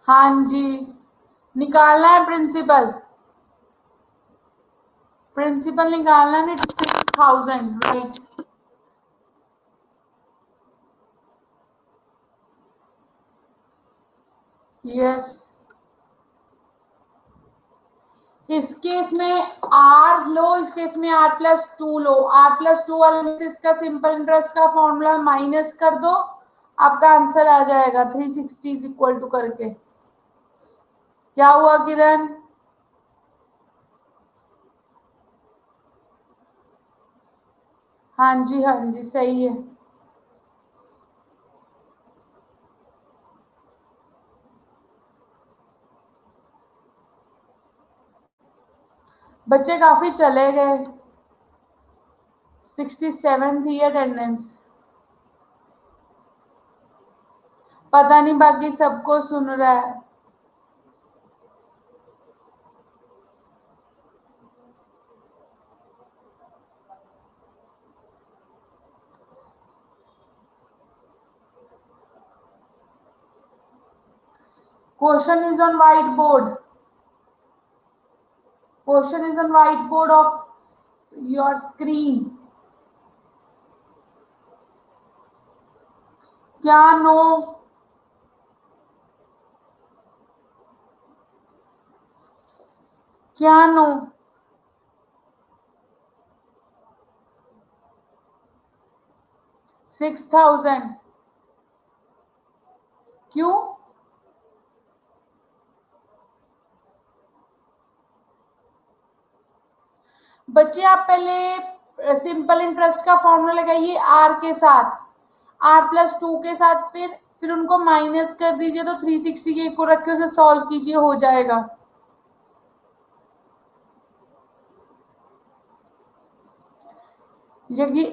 हाँ जी, निकालना है प्रिंसिपल निकालना है 6,000 राइट। यस, इस केस में आर लो, इस केस में R+2 लो। R+2 वाले में इसका सिंपल इंटरेस्ट का फॉर्मूला माइनस कर दो, आपका आंसर आ जाएगा 360 इज इक्वल टू करके। क्या हुआ किरण? हाँ जी सही है। बच्चे काफी चले गए। 67 थी अटेंडेंस। पता नहीं बाकी सबको सुन रहा है। Question is on white board. Question is on white board of your screen. क्या नो? क्या नो? 6000। क्यों? बच्चे आप पहले सिंपल इंटरेस्ट का फॉर्मूला लगाइए आर के साथ, R+2 के साथ, फिर उनको माइनस कर दीजिए तो 360 के को रख के उसे सॉल्व कीजिए, हो जाएगा। ये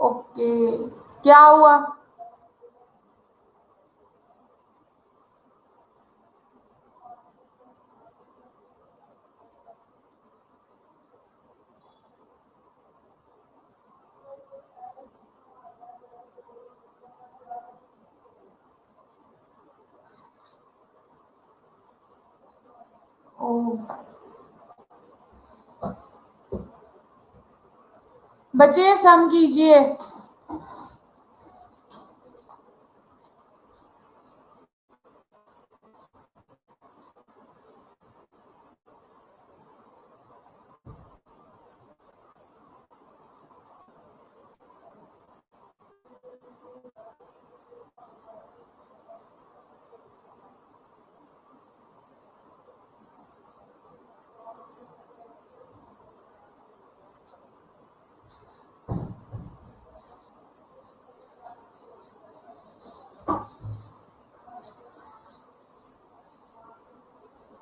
ओके, क्या हुआ? ओ बच्चे सम कीजिए।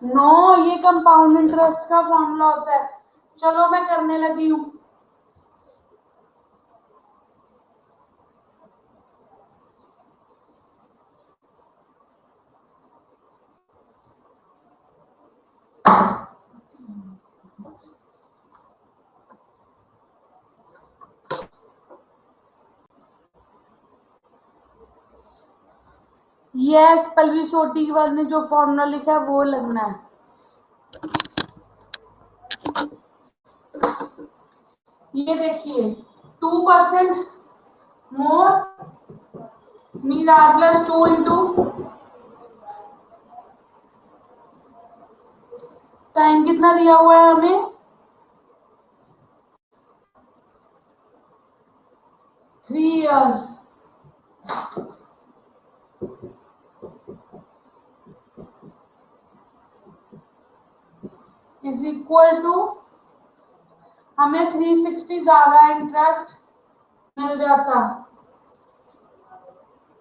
नो, ये कंपाउंड इंटरेस्ट का फॉर्मूला होता है। चलो मैं करने लगी हूँ। यस, पल्लवी सोटी के बाद में जो फॉर्मूला लिखा है वो लगना है। ये देखिए 2% मोर मीन R+2 इंटू टाइम कितना दिया हुआ है हमें? 3 years इज इक्वल टू, हमें 360 ज्यादा इंटरेस्ट मिल जाता।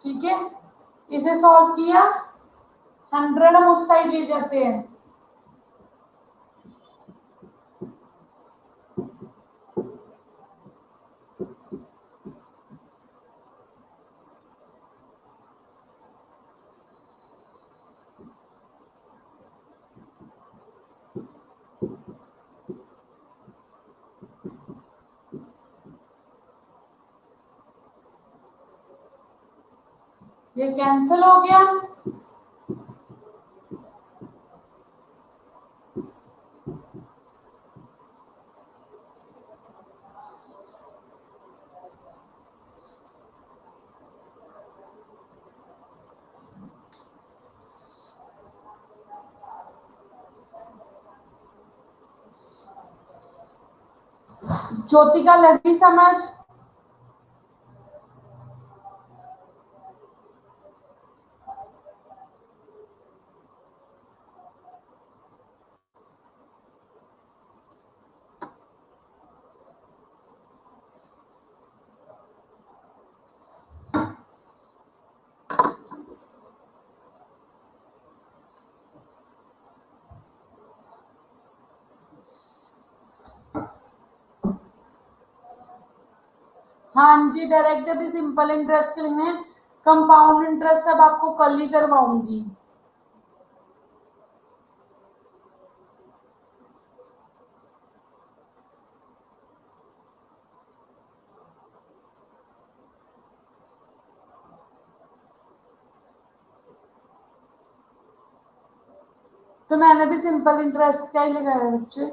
ठीक है, इसे सॉल्व किया, 100 हम उस साइड ले जाते हैं। ये कैंसिल हो गया। ज्योति का लगी समझ? हाँ जी, डायरेक्ट डेबिट सिंपल इंटरेस्ट के लिए, कंपाउंड इंटरेस्ट अब आपको कल ही करवाऊंगी। तो मैंने भी सिंपल इंटरेस्ट का ही लगाया बच्चे।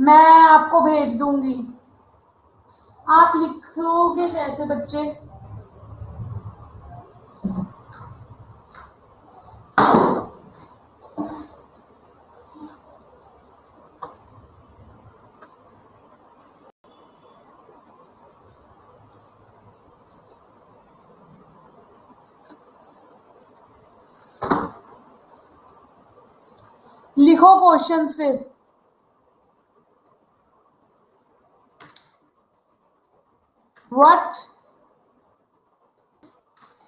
मैं आपको भेज दूंगी। आप लिखोगे कैसे बच्चे? लिखो क्वेश्चंस फिर। What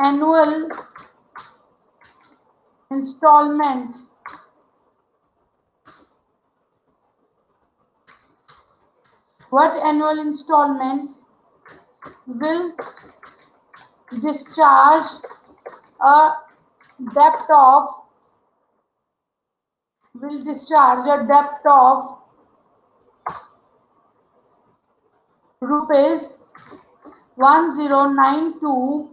annual installment will discharge a debt of rupees 1092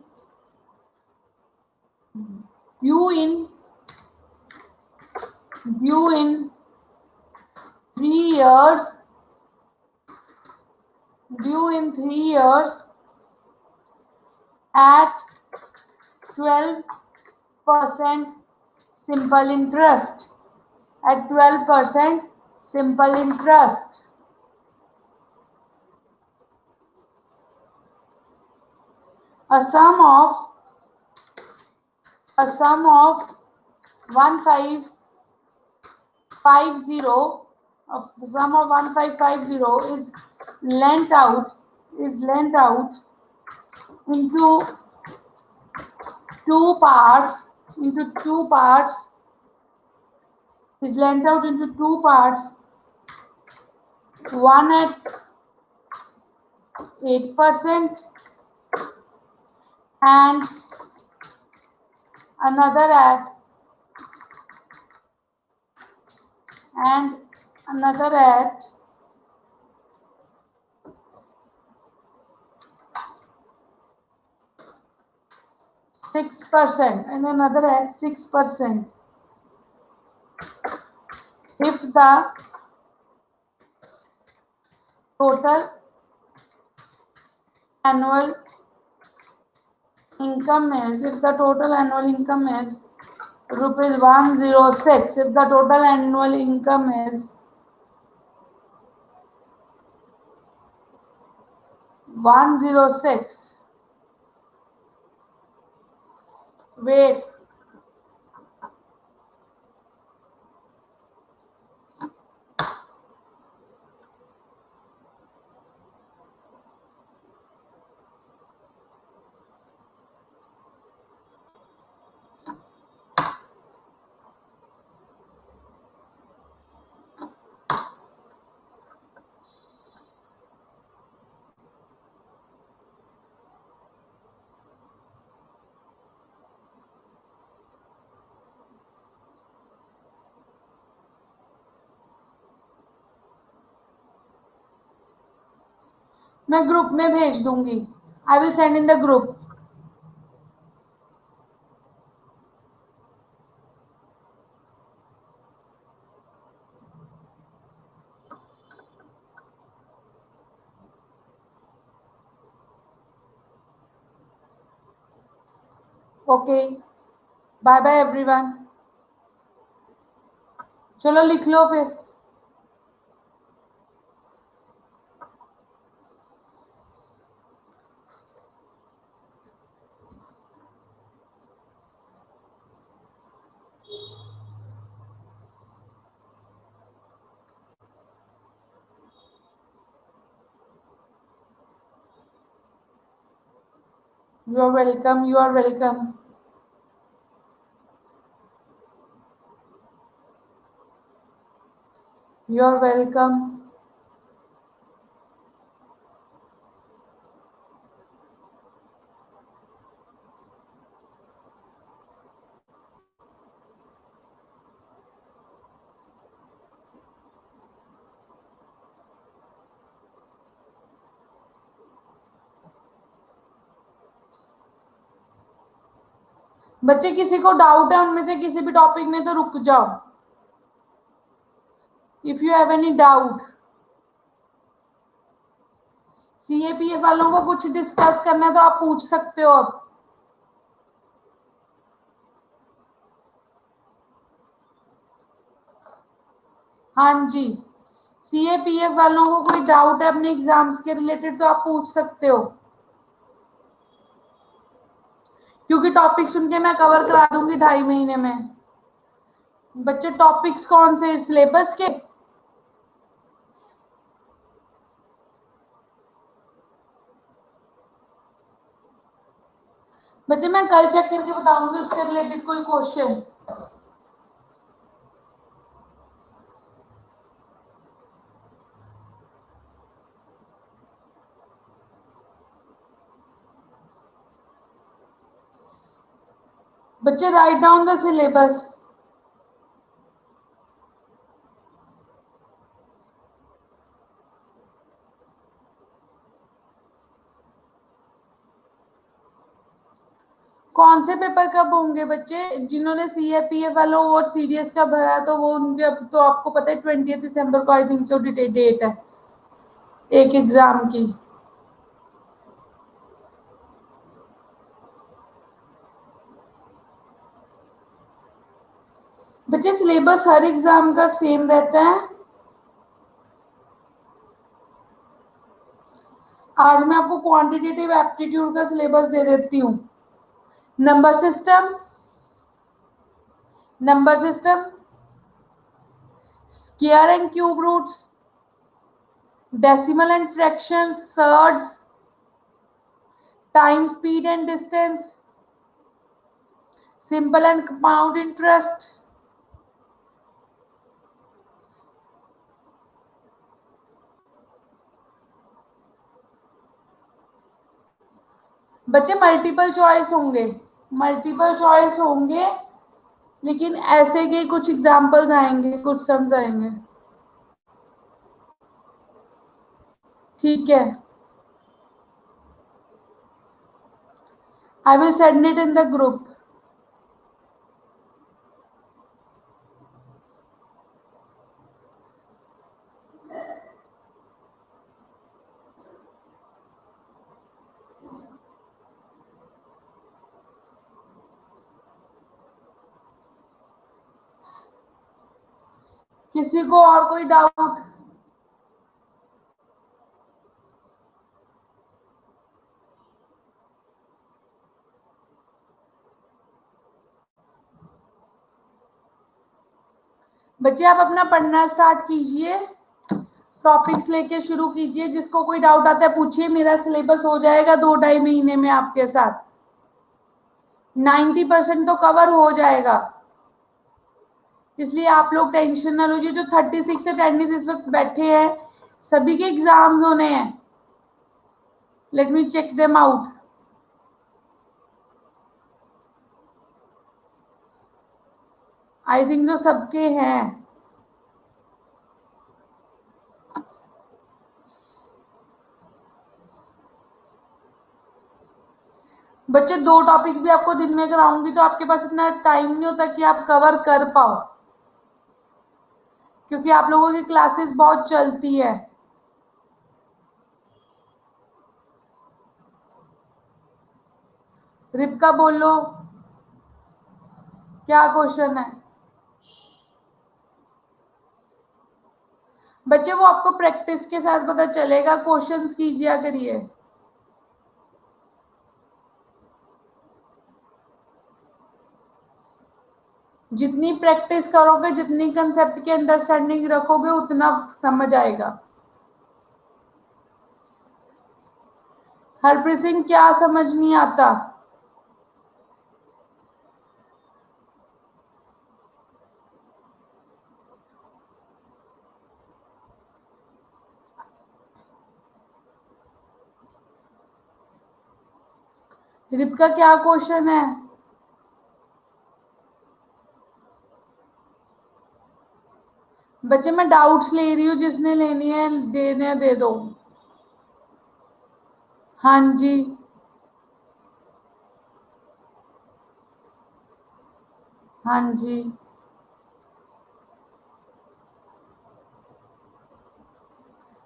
due in 3 years at 12% simple interest. A sum of 1550 is lent out into two parts one at 8% and another at 6% and another at 6%. If the total annual income is rupees 106, if the total annual income is 106, wait, मैं group में भेज दूंगी। I will send in the group. Okay, bye bye everyone. चलो लिख लो फिर। You are welcome, you are welcome. You are welcome. बच्चे किसी को डाउट है उनमें से किसी भी टॉपिक में तो रुक जाओ। If you have any doubt, CAPF वालों को कुछ डिस्कस करना है तो आप पूछ सकते हो अब। हाँ जी, सीएपीएफ वालों को कोई डाउट है अपने एग्जाम्स के रिलेटेड तो आप पूछ सकते हो, क्योंकि टॉपिक्स उनके मैं कवर करा दूंगी 2.5 महीने में। बच्चे टॉपिक्स कौन से, सिलेबस के? बच्चे मैं कल चेक करके बताऊंगी उसके रिलेटेड कोई क्वेश्चन। बच्चे राइट डाउन द सिलेबस। कौन से पेपर कब होंगे बच्चे? जिन्होंने सीएपीएफ वालों और सीडीएस का भरा तो वो उनके, अब तो आपको पता है 20 दिसंबर को आई थिंक सो डेट है एक एग्जाम की। बच्चे सिलेबस हर एग्जाम का सेम रहता है। आज मैं आपको क्वांटिटेटिव एप्टीट्यूड का सिलेबस दे देती हूँ। Number system, square and cube roots, decimal and fractions, surds, time, speed and distance, simple and compound interest, बच्चे मल्टीपल चॉइस होंगे, लेकिन ऐसे के कुछ एग्जांपल्स आएंगे, कुछ सम्स आएंगे। ठीक है, आई will send it in the group. किसी को और कोई डाउट? बच्चे आप अपना पढ़ना स्टार्ट कीजिए, टॉपिक्स लेके शुरू कीजिए। जिसको कोई डाउट आता है पूछिए, मेरा सिलेबस हो जाएगा 2-2.5 महीने में आपके साथ। 90% तो कवर हो जाएगा, इसलिए आप लोग टेंशन ना लीजिए। जो 36 अटेंडेंस इस वक्त बैठे हैं सभी के एग्जाम्स होने हैं। Let me check them out. I think जो सबके हैं। बच्चे 2 टॉपिक्स भी आपको दिन में कराऊंगी तो आपके पास इतना टाइम नहीं होता कि आप कवर कर पाओ, क्योंकि आप लोगों की क्लासेस बहुत चलती है। रिपका बोलो। क्या क्वेश्चन है बच्चे? वो आपको प्रैक्टिस के साथ पता चलेगा, क्वेश्चंस कीजिए करिए। जितनी प्रैक्टिस करोगे, जितनी कंसेप्ट की अंडरस्टैंडिंग रखोगे, उतना समझ आएगा। हरप्रीत सिंह, क्या समझ नहीं आता? रिपका, क्या क्वेश्चन है? बच्चे मैं डाउट्स ले रही हूँ, जिसने लेनी है देने दे दो। हाँ जी। हाँ जी।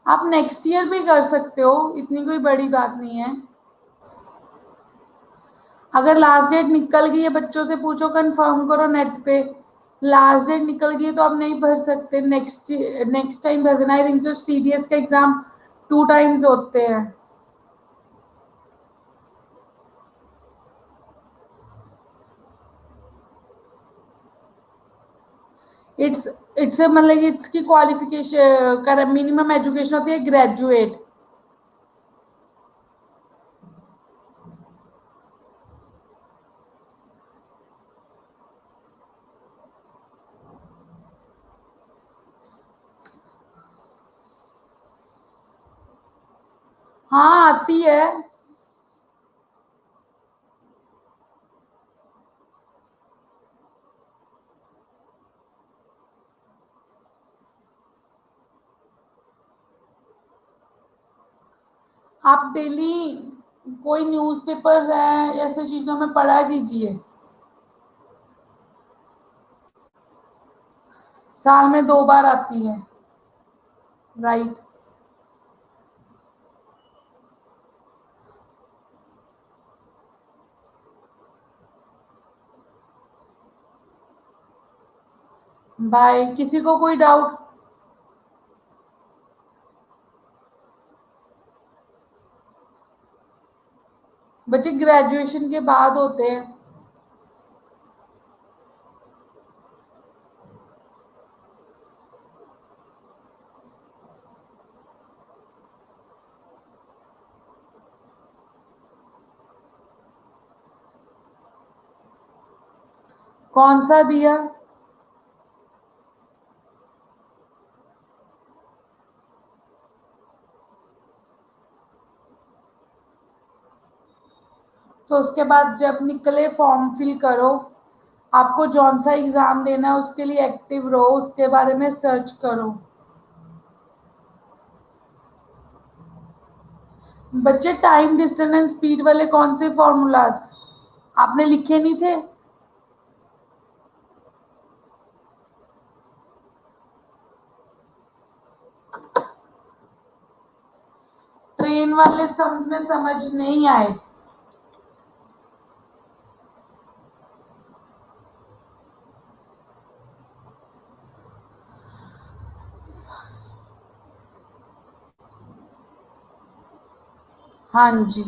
आप नेक्स्ट ईयर भी कर सकते हो, इतनी कोई बड़ी बात नहीं है। अगर लास्ट डेट निकल गई है, बच्चों से पूछो, कंफर्म करो नेट पे। लास्ट डेट निकल गई है तो आप नहीं भर सकते, नेक्स्ट टाइम भर देना। आई थिंक सो सीडीएस का एग्जाम 2 टाइम्स होते हैं। इट्स इट्स मतलब इसकी क्वालिफिकेशन कर मिनिमम एजुकेशन होती है ग्रेजुएट। हाँ आती है। आप डेली कोई न्यूज़पेपर्स है ऐसे चीजों में पढ़ा कीजिए। साल में 2 बार आती है। राइट। बाय। किसी को कोई डाउट? बच्चे ग्रेजुएशन के बाद होते हैं। कौन सा दिया? तो उसके बाद जब निकले फॉर्म फिल करो। आपको जौन सा एग्जाम देना है उसके लिए एक्टिव रहो, उसके बारे में सर्च करो। बच्चे टाइम, डिस्टेंस एंड स्पीड वाले कौन से फॉर्मूलाज आपने लिखे नहीं थे? ट्रेन वाले समझ में समझ नहीं आए। हाँ जी।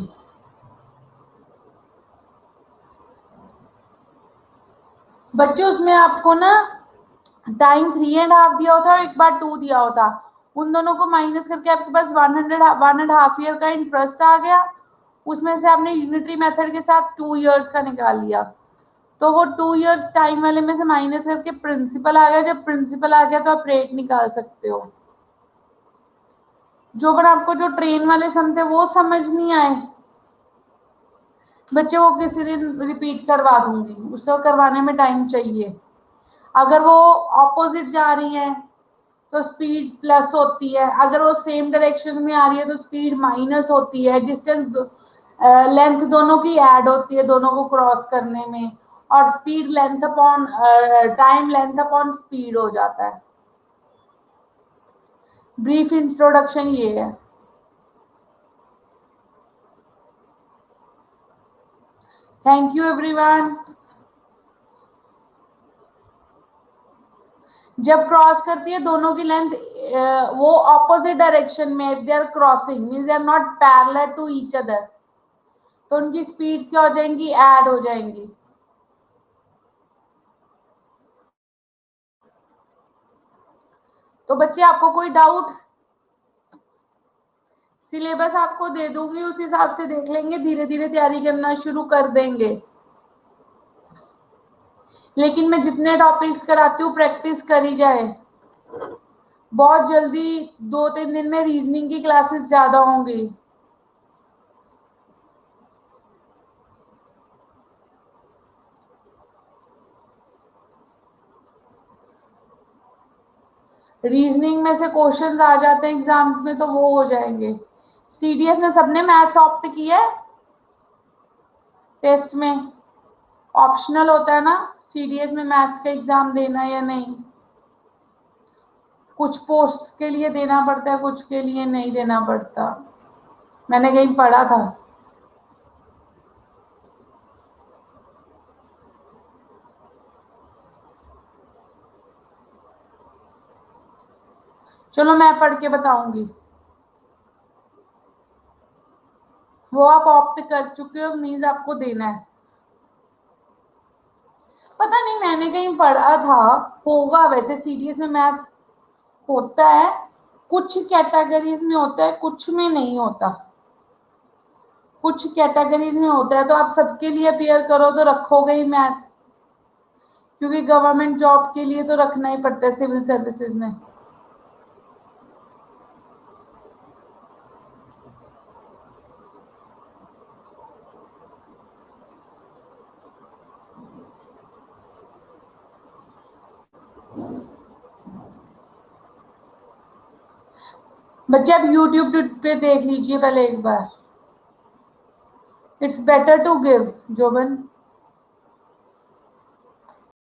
बच्चों उसमें आपको ना टाइम 3.5 दिया होता और एक बार 2 दिया होता। उन दोनों को माइनस करके आपके पास 1.5 ईयर का इंटरेस्ट आ गया। उसमें से आपने यूनिटरी मेथड के साथ 2 इयर्स का निकाल लिया। तो वो 2 इयर्स टाइम वाले में से माइनस करके प्रिंसिपल आ गया। जब प्रिंसिपल आ गया तो आप रेट निकाल सकते हो। जो पर आपको जो ट्रेन वाले सम थे वो समझ नहीं आए। बच्चे वो किसी दिन रिपीट करवा दूंगी, उसको करवाने में टाइम चाहिए। अगर वो ऑपोजिट जा रही है तो स्पीड प्लस होती है, अगर वो सेम डायरेक्शन में आ रही है तो स्पीड माइनस होती है। डिस्टेंस लेंथ दोनों की ऐड होती है दोनों को क्रॉस करने में। और speed length upon time length upon speed हो जाता है। ब्रीफ इंट्रोडक्शन ये है। Thank you everyone. जब क्रॉस करती है दोनों की लेंथ वो ऑपोजिट डायरेक्शन में, if they are crossing means they are not parallel to each other, तो उनकी स्पीड क्या हो जाएंगी, ऐड हो जाएंगी। तो बच्चे आपको कोई डाउट? सिलेबस आपको दे दूंगी, उस हिसाब से देख लेंगे, धीरे धीरे तैयारी करना शुरू कर देंगे। लेकिन मैं जितने टॉपिक्स कराती हूँ प्रैक्टिस करी जाए। बहुत जल्दी 2-3 दिन में रीजनिंग की क्लासेस ज्यादा होंगी। रीजनिंग में से क्वेश्चंस आ जाते हैं एग्जाम्स में तो वो हो जाएंगे। सीडीएस में सबने मैथ्स ऑप्ट किया है? टेस्ट में ऑप्शनल होता है ना सीडीएस में मैथ्स का एग्जाम देना या नहीं? कुछ पोस्ट के लिए देना पड़ता है, कुछ के लिए नहीं देना पड़ता, मैंने कहीं पढ़ा था। चलो मैं पढ़ के बताऊंगी। वो आप ऑप्ट कर चुके हो मीन्स आपको देना है। पता नहीं, मैंने कहीं पढ़ा था, होगा वैसे सीडीएस में मैथ्स होता है, कुछ कैटेगरीज में होता है, कुछ में नहीं होता। कुछ कैटेगरीज में होता है, तो आप सबके लिए अपियर करो तो रखोगे ही मैथ्स, क्योंकि गवर्नमेंट जॉब के लिए तो रखना ही पड़ता है सिविल सर्विसेज में। बच्चे आप यूट्यूब पे देख लीजिए पहले एक बार। इट्स बेटर टू गिव जोबन।